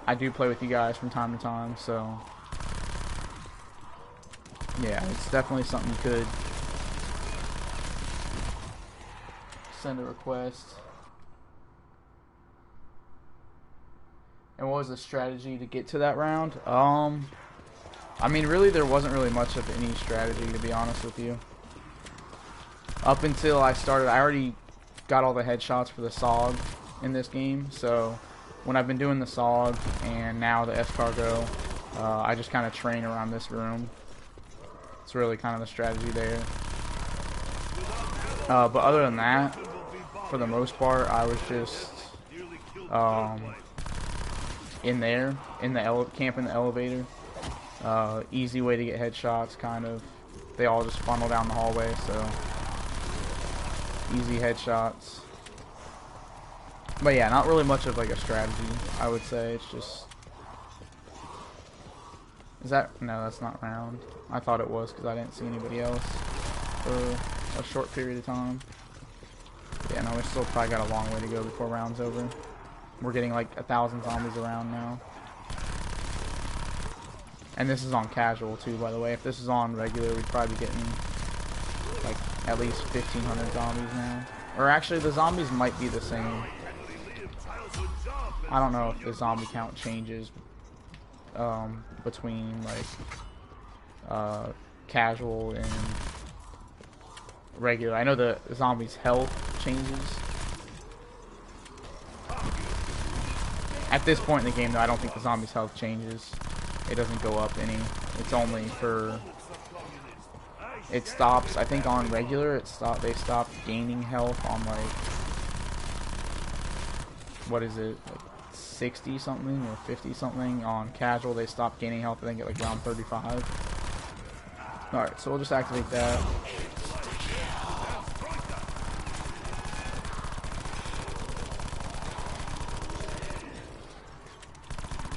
I do play with you guys from time to time, so yeah, it's definitely something you could send a request. And what was the strategy to get to that round? I mean, really, there wasn't really much of any strategy, to be honest with you. Up until I started, I already got all the headshots for the SOG in this game, so when I've been doing the SOG and now the escargot, I just kind of train around this room. It's really kind of the strategy there. But other than that, for the most part, I was just in there, camp in the elevator. Easy way to get headshots, kind of. They all just funnel down the hallway, so easy headshots. But yeah, not really much of like a strategy, I would say. It's just... Is that... No, that's not round. I thought it was because I didn't see anybody else for a short period of time. Yeah, no, we still probably got a long way to go before round's over. We're getting like 1,000 zombies around now. And this is on casual too, by the way. If this is on regular, we'd probably be getting like at least 1,500 zombies now. Or actually, the zombies might be the same. I don't know if the zombie count changes between like casual and regular. I know the zombies' health changes. At this point in the game, though, I don't think the zombies' health changes. It doesn't go up any. It's only for... It stops, I think on regular, they stopped gaining health on like... What is it? Like 60 something or 50 something. On casual, they stopped gaining health, I think, at like round 35. Alright, so we'll just activate that.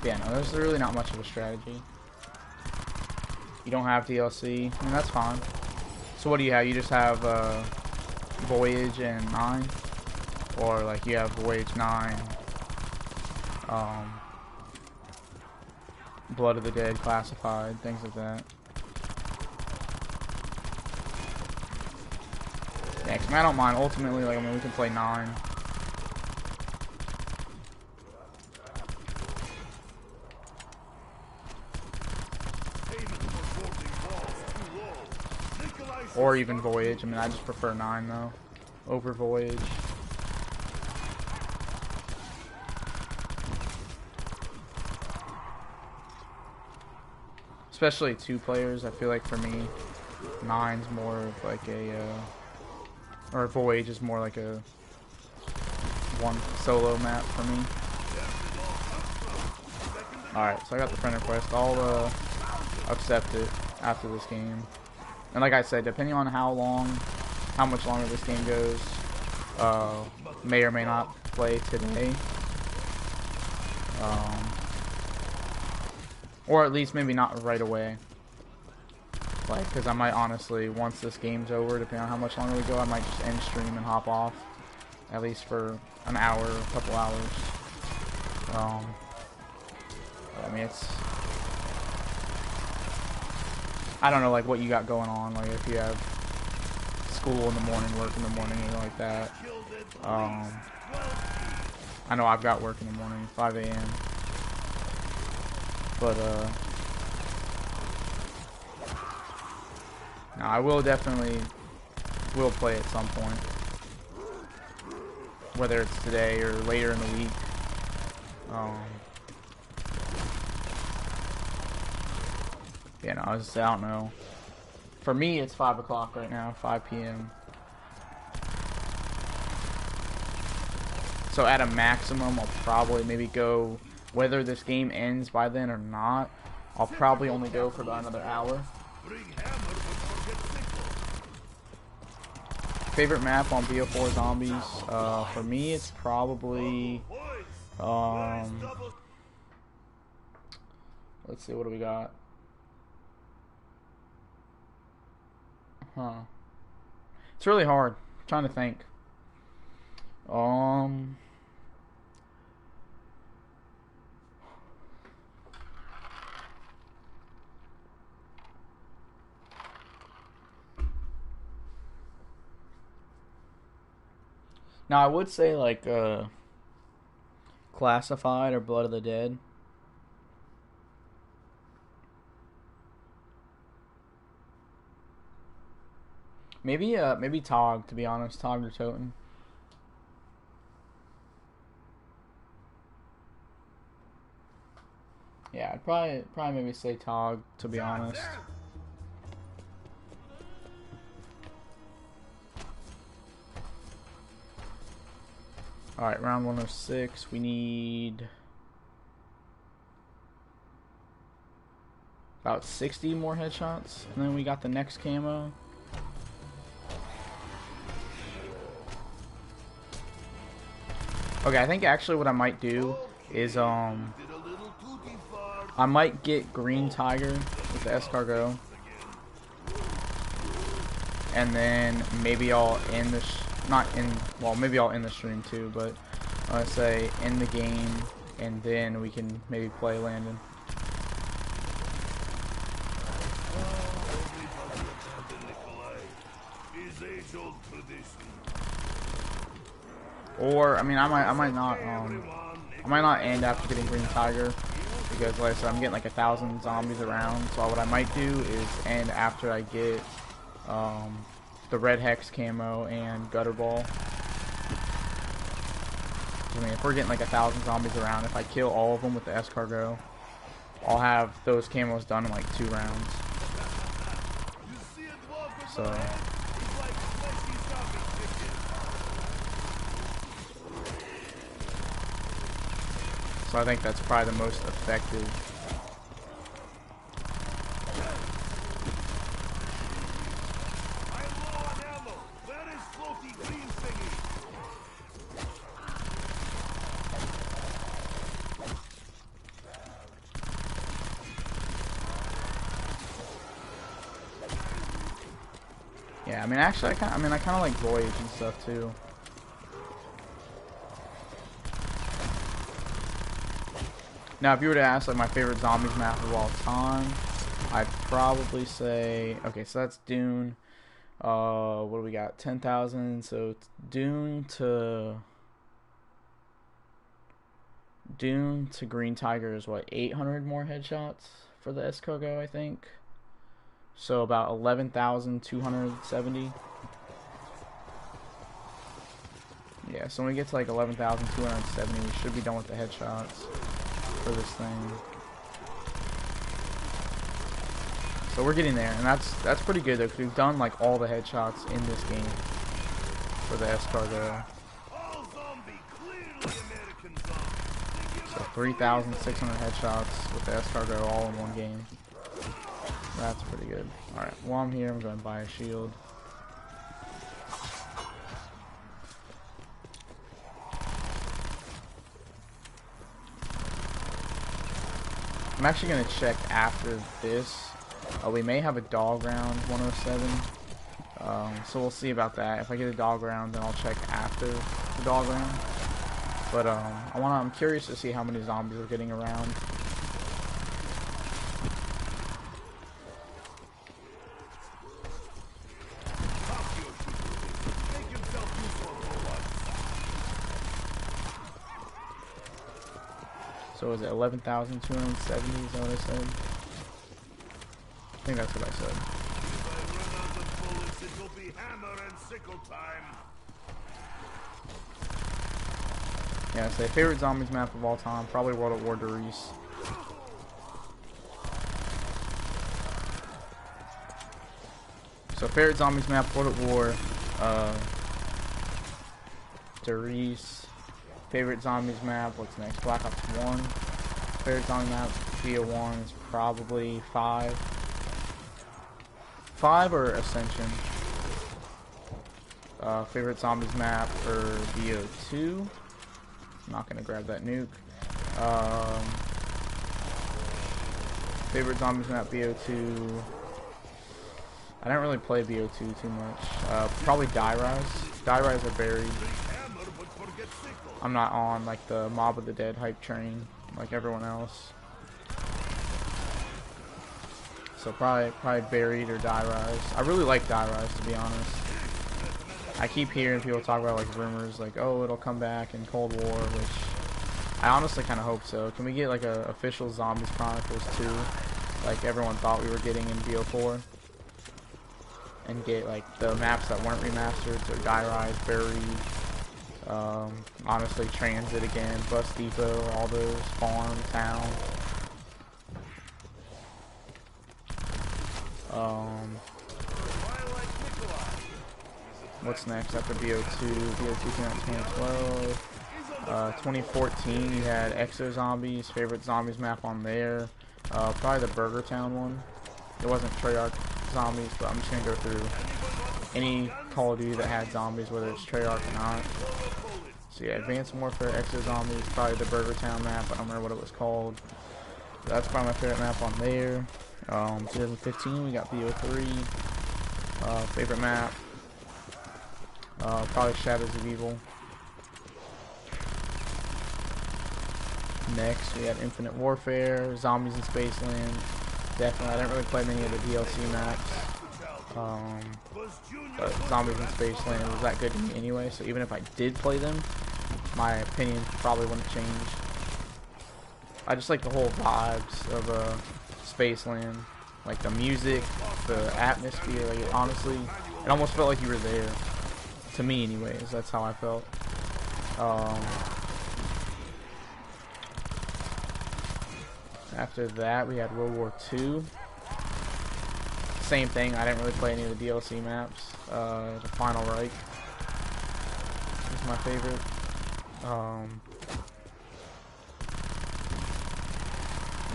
Yeah, no, there's really not much of a strategy. You don't have DLC. I mean, that's fine. So what do you have? You just have Voyage and 9? Or like you have Voyage 9, Blood of the Dead, Classified, things like that. Yeah, 'cause I don't mind. Ultimately, like, I mean, we can play 9. Or even Voyage. I mean, I just prefer 9 though, over Voyage. Especially 2 players. I feel like for me, 9's more of like a, or Voyage is more like a one solo map for me. Alright, so I got the friend request. I'll accept it after this game. And like I said, depending on how much longer this game goes, may or may not play today. Or at least maybe not right away. Like, because I might honestly, once this game's over, depending on how much longer we go, I might just end stream and hop off. At least for an hour, a couple hours. I mean, it's... I don't know, like, what you got going on, like, if you have school in the morning, work in the morning, anything like that. I know I've got work in the morning, 5 a.m. But, no, I will definitely play at some point. Whether it's today or later in the week. Yeah, no, I don't know. For me, it's 5 o'clock right now, 5 p.m. So at a maximum, I'll probably maybe go, whether this game ends by then or not, I'll probably only go for about another hour. Favorite map on BO4 Zombies? For me, it's probably, let's see, what do we got? Huh. It's really hard. I'm trying to think. Now I would say like Classified or Blood of the Dead. Maybe maybe Tog, to be honest, Tog or Toten. Yeah, I'd probably maybe say Tog, to be honest. Alright, round 106. We need about 60 more headshots, and then we got the next camo. Okay, I think actually what I might do is I might get Green Tiger with the escargot, and then maybe I'll end the maybe I'll end the stream too, but I say end the game, and then we can maybe play Landon. Or I mean, I might not end after getting Green Tiger, because like I said, I'm getting like 1,000 zombies around. So what I might do is end after I get the Red Hex camo and Gutter Ball. I mean, if we're getting like 1,000 zombies around, if I kill all of them with the escargot, I'll have those camos done in like 2 rounds. So. So I think that's probably the most effective. Yeah, I mean, actually, I kind of like Voyage and stuff too. Now, if you were to ask like my favorite zombies map of all time, I'd probably say, okay, so that's Dune. What do we got? 10,000. So Dune to Green Tiger is what, 800 more headshots for the escargot, I think. So about 11,270. Yeah, so when we get to like 11,270, we should be done with the headshots for this thing. So we're getting there, and that's pretty good though, because we've done like all the headshots in this game for the escargot. So 3,600 headshots with the escargot all in one game. That's pretty good. Alright, while I'm here, I'm going to buy a shield. I'm actually going to check after this. We may have a dog round 107. So we'll see about that. If I get a dog round, then I'll check after the dog round. But I'm curious to see how many zombies are getting around. So is it 11,270? Is that what I said? I think that's what I said. Yeah, say favorite zombies map of all time, probably World at War Darius. So favorite zombies map, World at War, Darius. Favorite zombies map, what's next? Black Ops 1. Favorite zombie map, BO1 is probably 5. 5 or Ascension. Favorite zombies map for BO2. I'm not gonna grab that nuke. Favorite zombies map, BO2. I don't really play BO2 too much. Probably Die Rise. Die Rise are buried. I'm not on like the Mob of the Dead hype train like everyone else. So probably Buried or Die Rise. I really like Die Rise, to be honest. I keep hearing people talk about like rumors like, oh, it'll come back in Cold War, which I honestly kind of hope so. Can we get like a official Zombies Chronicles 2 like everyone thought we were getting in BO4? And get like the maps that weren't remastered, so Die Rise, Buried, honestly Transit again, Bus Depot, all those, Farm, Town. What's next after BO2? BO2 came out in 2012. 2014 you had Exo Zombies, favorite zombies map on there. Probably the Burger Town one. It wasn't Treyarch zombies, but I'm just gonna go through any Call of Duty that had zombies, whether it's Treyarch or not. So yeah, Advanced Warfare Exo Zombies, probably the Burger Town map. I don't remember what it was called. That's probably my favorite map on there. 2015, we got BO4. Favorite map, probably Shadows of Evil. Next, we have Infinite Warfare, Zombies in Spaceland. Definitely, I didn't really play many of the DLC maps. But Zombies in Spaceland was that good to me anyway, so even if I did play them, my opinion probably wouldn't change. I just like the whole vibes of Spaceland. Like the music, the atmosphere, like honestly, it almost felt like you were there. To me anyways, that's how I felt. After that, we had World War II. Same thing, I didn't really play any of the DLC maps. The Final Reich is my favorite.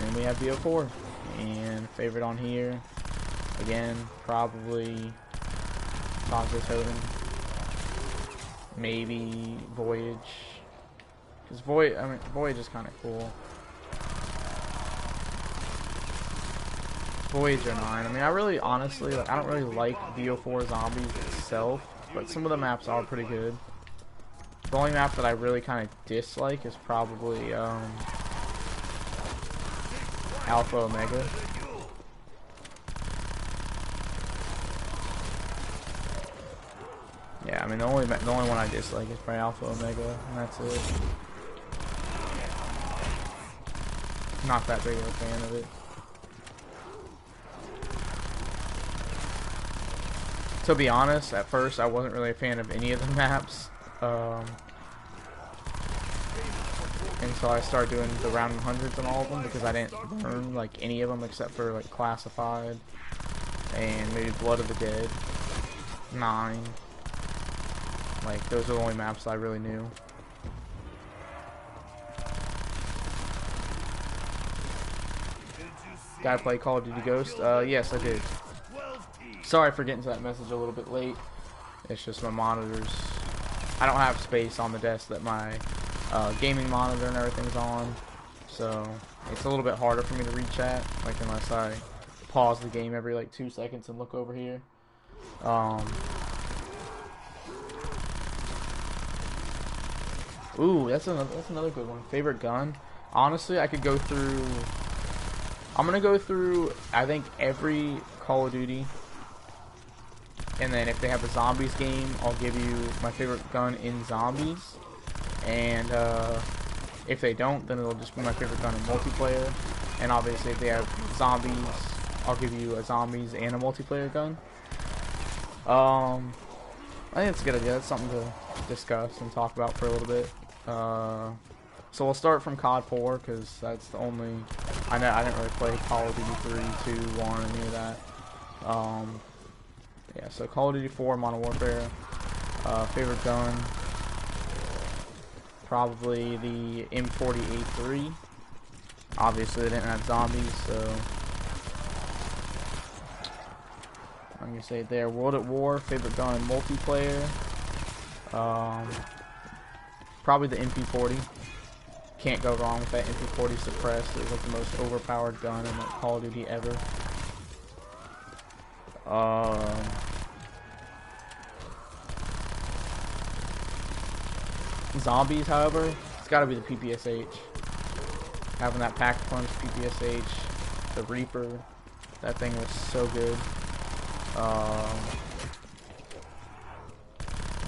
And we have BO4. And favorite on here, again, probably Positive Totem. Maybe Voyage. Because Voyage is kind of cool. Voyage or 9. I mean, honestly, like, I don't really like BO4 Zombies itself, but some of the maps are pretty good. The only map that I really kind of dislike is probably, Alpha Omega. Yeah, I mean, the only one I dislike is probably Alpha Omega, and that's it. Not that big of a fan of it. To be honest, at first I wasn't really a fan of any of the maps. And so I started doing the round 100s on all of them because I didn't learn like any of them except for like Classified and maybe Blood of the Dead, 9. Like those are the only maps I really knew. Gotta play Call of Duty Ghost? Yes, I did. Sorry for getting to that message a little bit late. It's just my monitors. I don't have space on the desk that my gaming monitor and everything's on, so it's a little bit harder for me to read chat, like unless I pause the game every like 2 seconds and look over here. Ooh, that's another good one. Favorite gun? Honestly, I could go through. I'm gonna go through, I think, every Call of Duty, and then if they have a Zombies game, I'll give you my favorite gun in Zombies. And if they don't, then it'll just be my favorite gun in multiplayer. And obviously, if they have Zombies, I'll give you a Zombies and a multiplayer gun. I think it's a good idea. That's something to discuss and talk about for a little bit. So we'll start from COD 4 because that's the only. I didn't really play Call of Duty 3, 2, 1, any of that. Yeah, so Call of Duty 4, Modern Warfare. Favorite gun, probably the M40A3. Obviously, they didn't have zombies, so I'm gonna say it there. World at War. Favorite gun in multiplayer. Probably the MP40. Can't go wrong with that MP40 suppressed. It was like the most overpowered gun in like Call of Duty ever. Zombies, however, it's got to be the PPSH. Having that pack-punch PPSH, the Reaper, that thing was so good.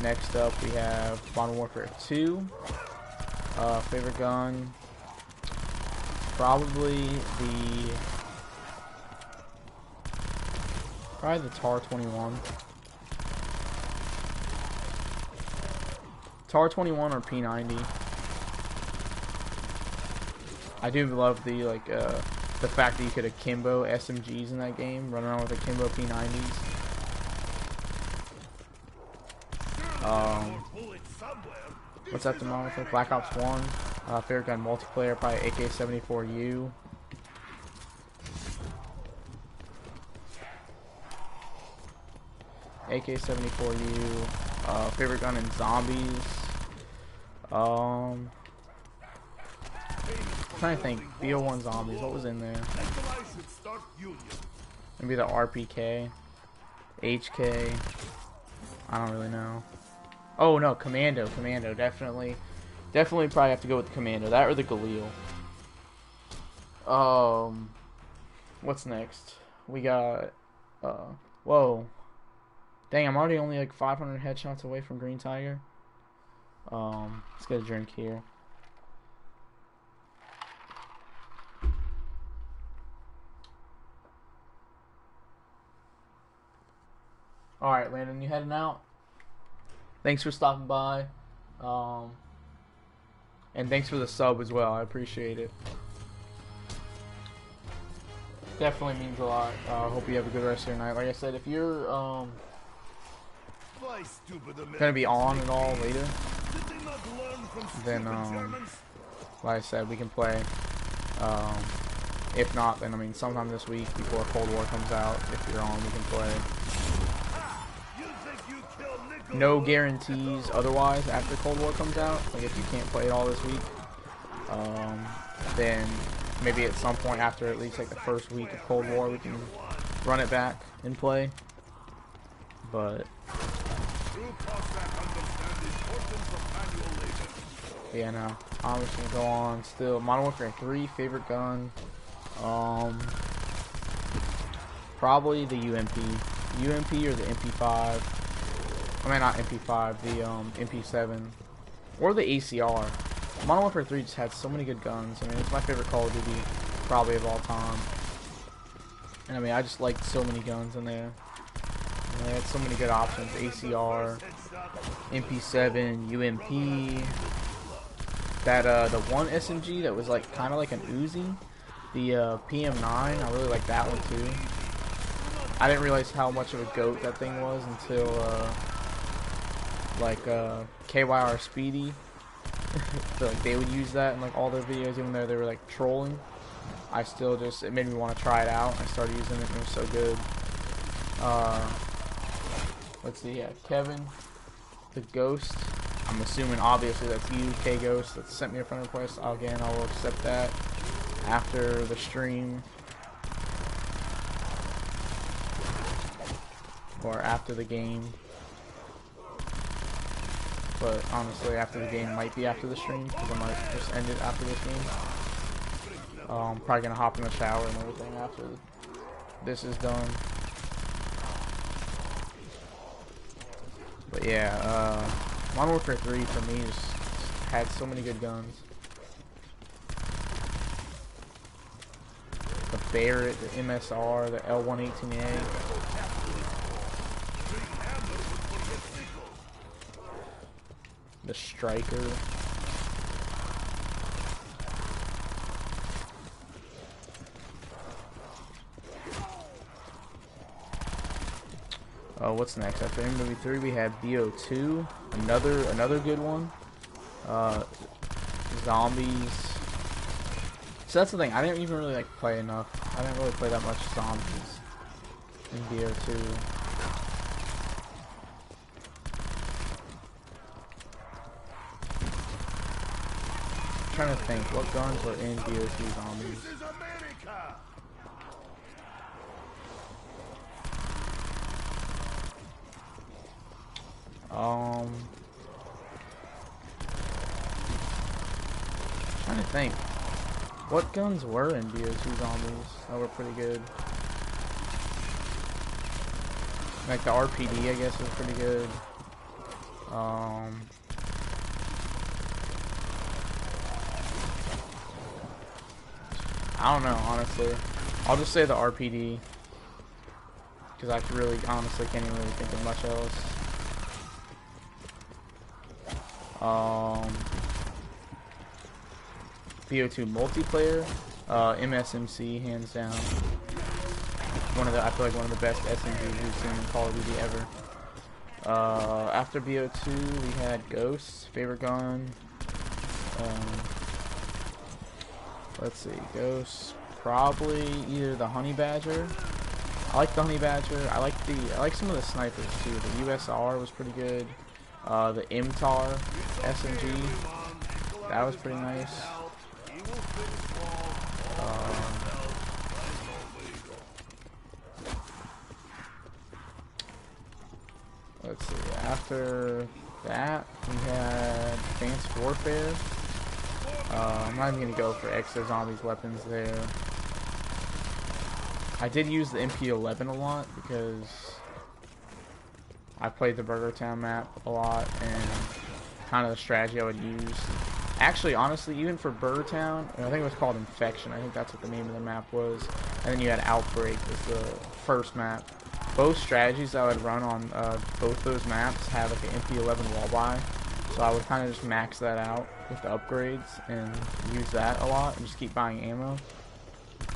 Next up, we have Modern Warfare 2. Favorite gun, probably the TAR-21. TAR-21 or P90. I do love the the fact that you could akimbo SMGs in that game, run around with akimbo P90s. What's that the model for? Black Ops 1. Favorite gun multiplayer, probably AK-74U. AK-74U. Favorite gun in zombies. Trying to think. BO4 zombies. What was in there? Maybe the RPK, HK. I don't really know. Oh no, Commando. Definitely probably have to go with the Commando. That or the Galil. What's next? We got. Whoa. Dang, I'm already only like 500 headshots away from Green Tiger. Let's get a drink here. Alright, Landon, you heading out? Thanks for stopping by. And thanks for the sub as well. I appreciate it. Definitely means a lot. Hope you have a good rest of your night. Like I said, if you're gonna be on at all later, then like I said, we can play. If not, then I mean sometime this week before Cold War comes out, if you're on, we can play. No guarantees otherwise after Cold War comes out. Like if you can't play it all this week, then maybe at some point after at least like the first week of Cold War we can run it back and play. But yeah, no, I'm just gonna go on still. Modern Warfare 3 favorite gun, probably the UMP or the MP5. I mean not MP5, the MP7 or the ACR. Modern Warfare 3 just had so many good guns. I mean, it's my favorite Call of Duty probably of all time. And I mean, I just liked so many guns in there. And they had so many good options. ACR, MP7, UMP. That the one SMG that was like kind of like an Uzi, the PM9. I really like that one too. I didn't realize how much of a goat that thing was until KYR Speedy. So like they would use that in like all their videos, even though they were like trolling. I still just, it made me want to try it out. I started using it and it was so good. Let's see, yeah, Kevin, the Ghost. I'm assuming obviously that's you, K Ghost, that sent me a friend request. Again, I will accept that after the stream or after the game. But honestly, after the game might be after the stream, because I might just end it after this game. I'm probably gonna hop in the shower and everything after this is done. But yeah, Modern Warfare 3 for me just had so many good guns. The Barrett, the MSR, the L118A. The Striker. What's next? After MW3 we had BO2, another good one. Zombies. So that's the thing, I didn't even really like play enough. I didn't really play that much zombies in BO2. I'm trying to think what guns were in BO2 zombies. Trying to think what guns were in BO2 zombies that were pretty good. Like the RPD, I guess, was pretty good. I don't know, honestly. I'll just say the RPD because I really, honestly, can't even really think of much else. BO2 multiplayer, MSMC, hands down. I feel like one of the best SMGs we've seen in Call of Duty ever. After BO2, we had Ghosts, favorite gun. Let's see, Ghosts, probably either the Honey Badger I like the honey badger. I like some of the snipers too. The USR was pretty good. The MTAR SMG, that was pretty nice. Let's see. After that, we had Advanced Warfare. I'm not even gonna go for extra zombies weapons there. I did use the MP11 a lot because I played the Burger Town map a lot, and kind of the strategy I would use. Actually, honestly, even for Burger Town, I think it was called Infection. I think that's what the name of the map was. And then you had Outbreak was the first map. Both strategies I would run on both those maps have like an MP11 wall buy. So I would kind of just max that out with the upgrades and use that a lot and just keep buying ammo.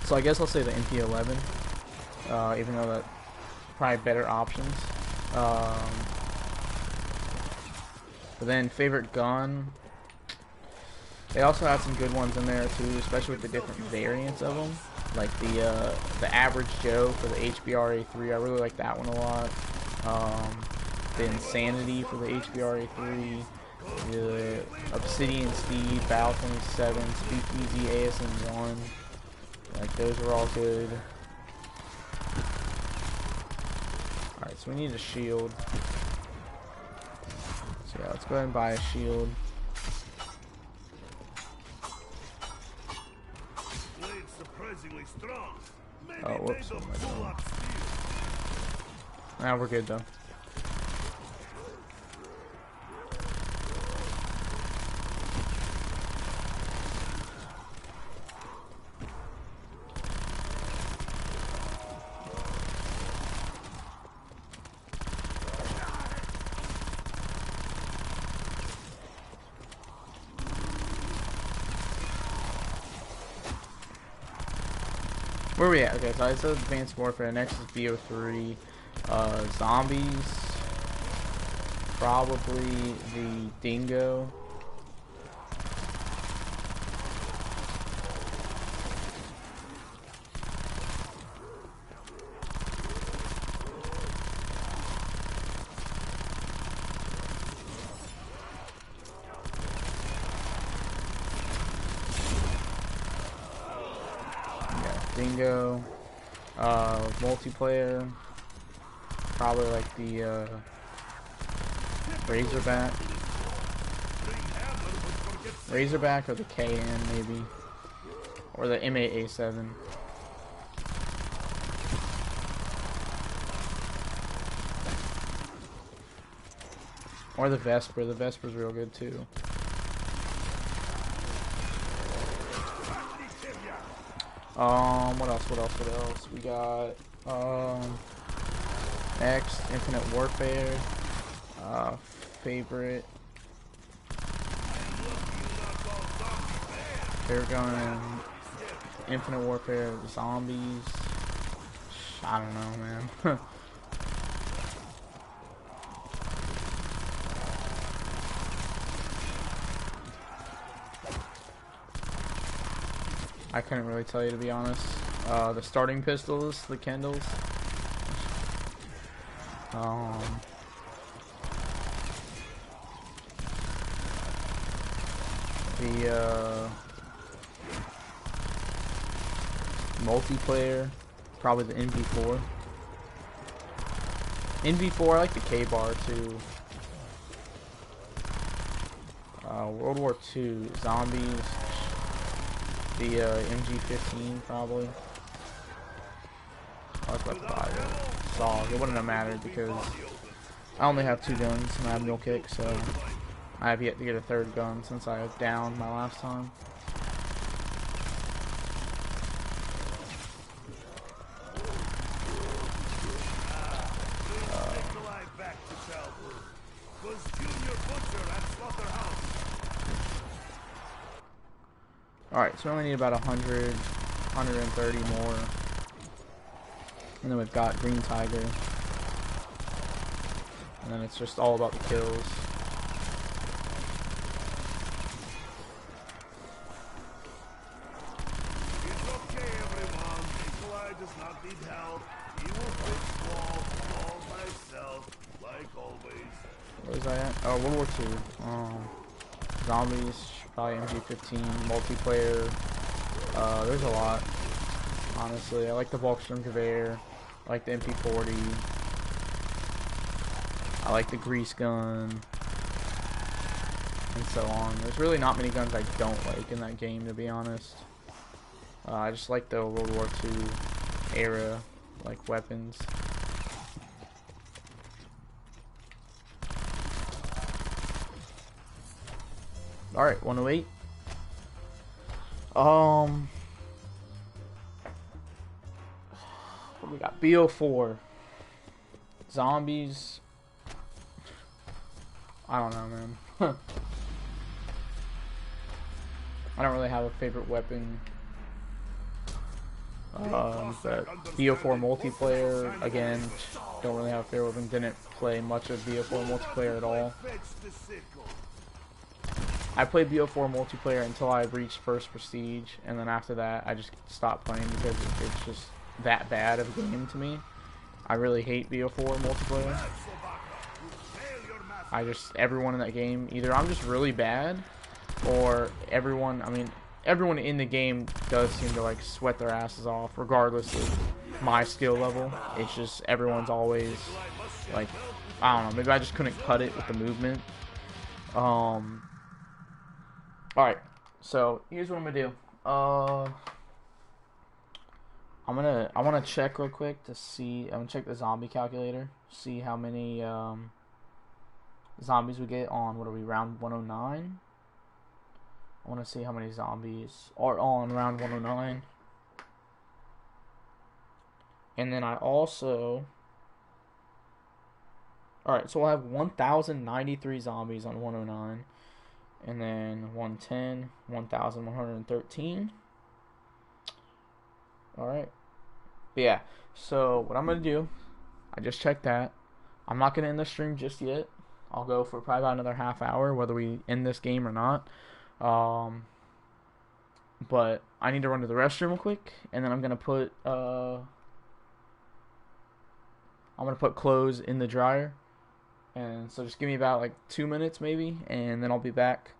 So I guess I'll say the MP11, even though that's probably better options. But then favorite gun, they also had some good ones in there too, especially with the different variants of them. Like the Average Joe for the HBR-A3, I really like that one a lot. The Insanity for the HBR-A3, the Obsidian Steed, Battle 27, Speakeasy ASM-1. Like, those are all good. Alright, so we need a shield. So yeah, let's go ahead and buy a shield. Oh, whoops. What am I doing? Nah, we're good though. Where are we at? Okay, so I said Advanced Warfare. Next is BO3. Zombies. Probably the Dingo. Dingo, multiplayer, probably like the Razorback or the KN maybe, or the M8A7. Or the Vesper. The Vesper's real good too. What else? We got, next, Infinite Warfare, favorite gun, Infinite Warfare, zombies, I don't know, man. I couldn't really tell you, to be honest. The starting pistols, the Kendalls. The multiplayer, probably the NV4. NV4, I like the K-Bar too. World War II, zombies. The MG15 probably. I was about to buy the SOG. It wouldn't have mattered because I only have 2 guns and I have mule kick, so I have yet to get a 3rd gun since I downed my last time. Alright, so we only need about 100, 130 more. And then we've got Green Tiger. And then it's just all about the kills. not need help. He will fix walls all myself, like always. Where was I at? Oh, World War II. Zombies, probably MG15, multiplayer. There's a lot, honestly. I like the Volkssturm Gewehr. I like the MP40. I like the grease gun. And so on. There's really not many guns I don't like in that game, to be honest. I just like the World War II era, like, weapons. Alright, 108. What we got? BO4. Zombies. I don't know, man. I don't really have a favorite weapon. But BO4 multiplayer, again, don't really have a favorite weapon. Didn't play much of BO4 multiplayer at all. I played BO4 multiplayer until I reached first prestige, and then after that, I just stopped playing because it's just that bad of a game to me. I really hate BO4 multiplayer. Everyone in that game, either I'm just really bad, or everyone in the game does seem to, like, sweat their asses off, regardless of my skill level. It's just, everyone's always, like, I don't know, maybe I just couldn't cut it with the movement. Alright, so, here's what I'm gonna do. I wanna check real quick to see, I'm gonna check the zombie calculator, see how many, zombies we get on, what are we, round 109? I want to see how many zombies are on round 109. And then I also... Alright, so we'll have 1,093 zombies on 109. And then 110, 1,113. Alright. But yeah, so what I'm going to do, I just checked that. I'm not going to end the stream just yet. I'll go for probably about another half hour, whether we end this game or not. But I need to run to the restroom real quick, and then I'm gonna put clothes in the dryer, and so just give me about like 2 minutes maybe, and then I'll be back.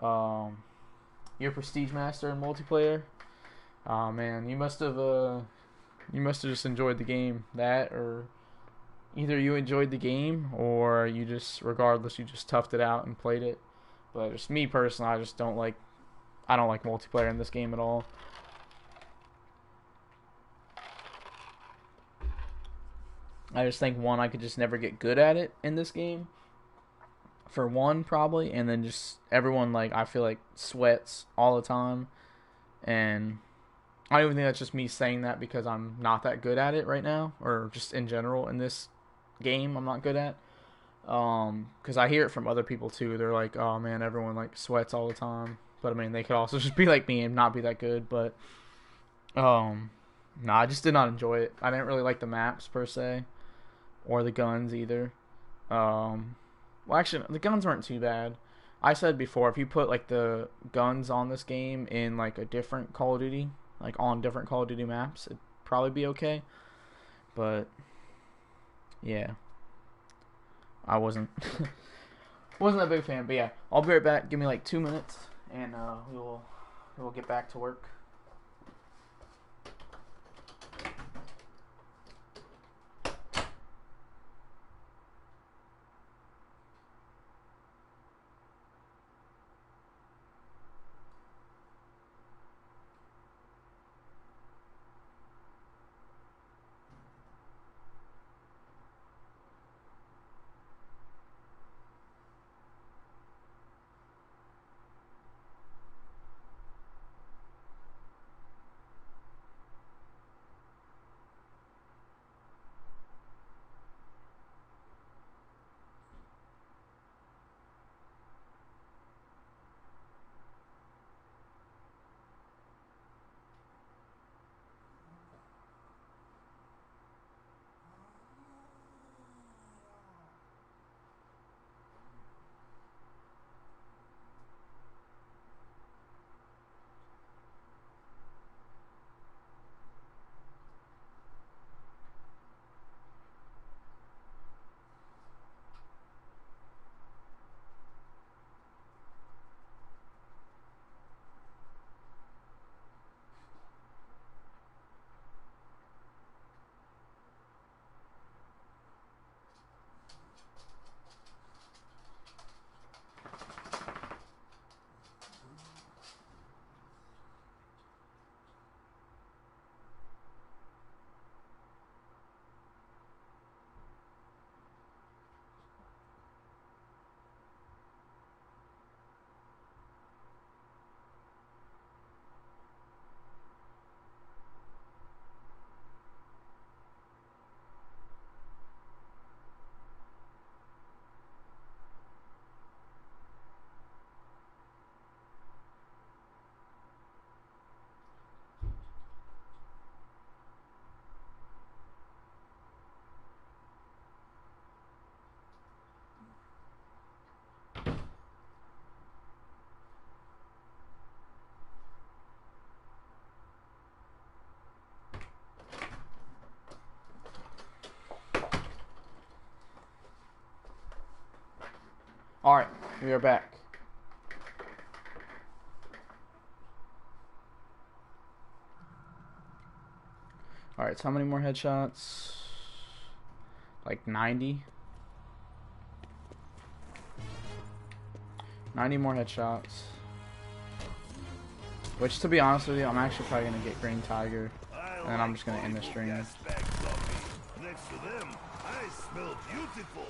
You're Prestige Master in multiplayer. Oh man, you must have just enjoyed the game. That, or either you enjoyed the game, or you just, regardless, you just toughed it out and played it. But just me personally, I don't like multiplayer in this game at all. I just think, one, I could just never get good at it in this game. For one, probably. And then just everyone, like, I feel like sweats all the time. And I don't even think that's just me saying that because I'm not that good at it right now. Or just in general in this game I'm not good at. Because I hear it from other people too. They're like, oh man, everyone like sweats all the time. But I mean, they could also just be like me and not be that good. But no, I just did not enjoy it. I didn't really like the maps per se, or the guns either. Well, actually, the guns weren't too bad. I said before, if you put like the guns on this game in like a different Call of Duty, like on different Call of Duty maps, it'd probably be okay. But yeah, I wasn't a big fan. But yeah, I'll be right back. Give me like 2 minutes, and we will get back to work. Alright, we are back. Alright, so how many more headshots? Like 90? 90 more headshots. Which, to be honest with you, I'm actually probably going to get Green Tiger. And then I'm just going to end the stream. Next to them, I smell beautiful.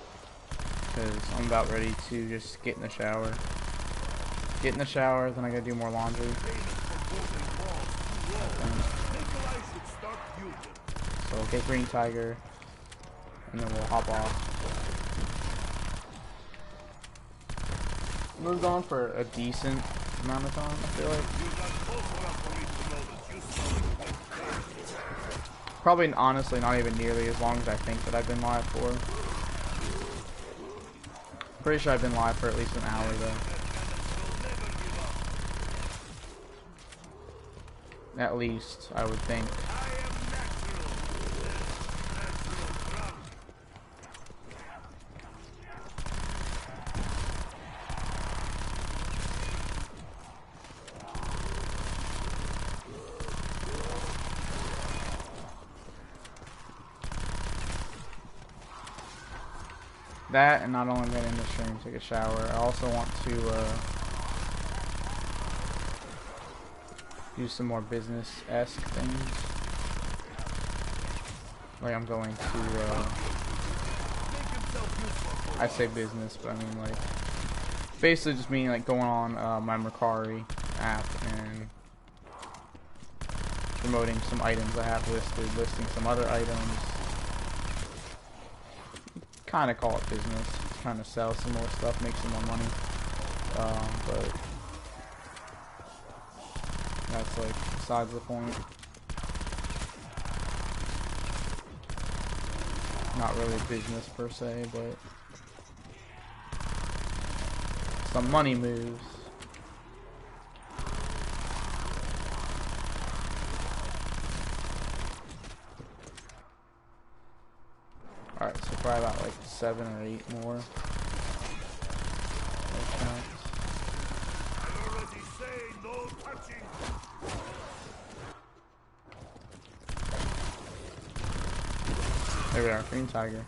Because I'm about ready to just get in the shower. Get in the shower, then I gotta do more laundry. So we'll get Green Tiger, and then we'll hop off. Moved on for a decent amount of time, I feel like. Probably, honestly, not even nearly as long as I think that I've been live for. Pretty sure I've been live for at least an hour, though. At least, I would think. That, and not only get in the stream, take a shower. I also want to do some more business-esque things. Like I'm going to, I say business, but I mean like, basically just meaning like going on my Mercari app and promoting some items I have listed, listing some other items. Kind of call it business. Trying to sell some more stuff, make some more money. But that's like besides the point. Not really business per se, but some money moves. Alright, so probably about like 7 or 8 more. There we are, Green Tiger.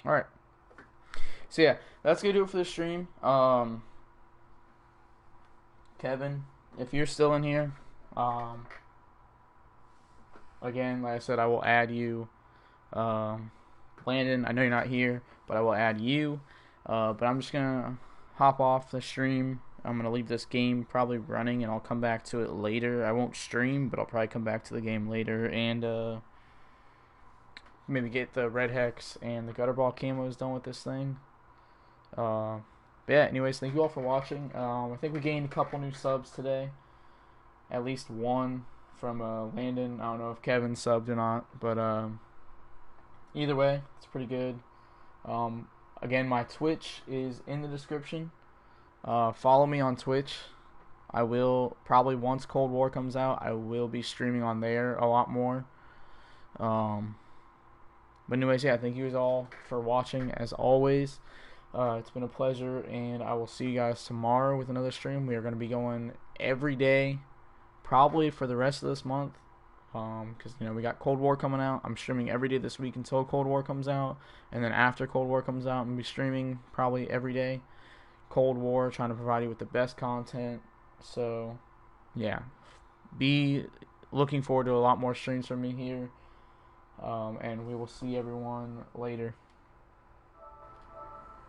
Alright. So yeah, that's gonna do it for the stream. Kevin, if you're still in here, again, like I said, I will add you. Landon, I know you're not here, but I will add you. But I'm just gonna hop off the stream. I'm gonna leave this game probably running, and I'll come back to it later. I won't stream, but I'll probably come back to the game later and maybe get the red hex and the gutter ball camos done with this thing. But yeah, anyways, thank you all for watching. I think we gained a couple new subs today, at least one from Landon. I don't know if Kevin subbed or not, but either way, it's pretty good. Again, my Twitch is in the description. Follow me on Twitch. I will probably, once Cold War comes out, I will be streaming on there a lot more. But anyways, yeah, thank you all for watching as always. It's been a pleasure, and I will see you guys tomorrow with another stream. We are going to be going every day, probably for the rest of this month. Because you know we got Cold War coming out. I'm streaming every day this week until Cold War comes out, and then after Cold War comes out, I'm gonna be streaming probably every day. Cold War, trying to provide you with the best content. So, yeah, be looking forward to a lot more streams from me here, and we will see everyone later.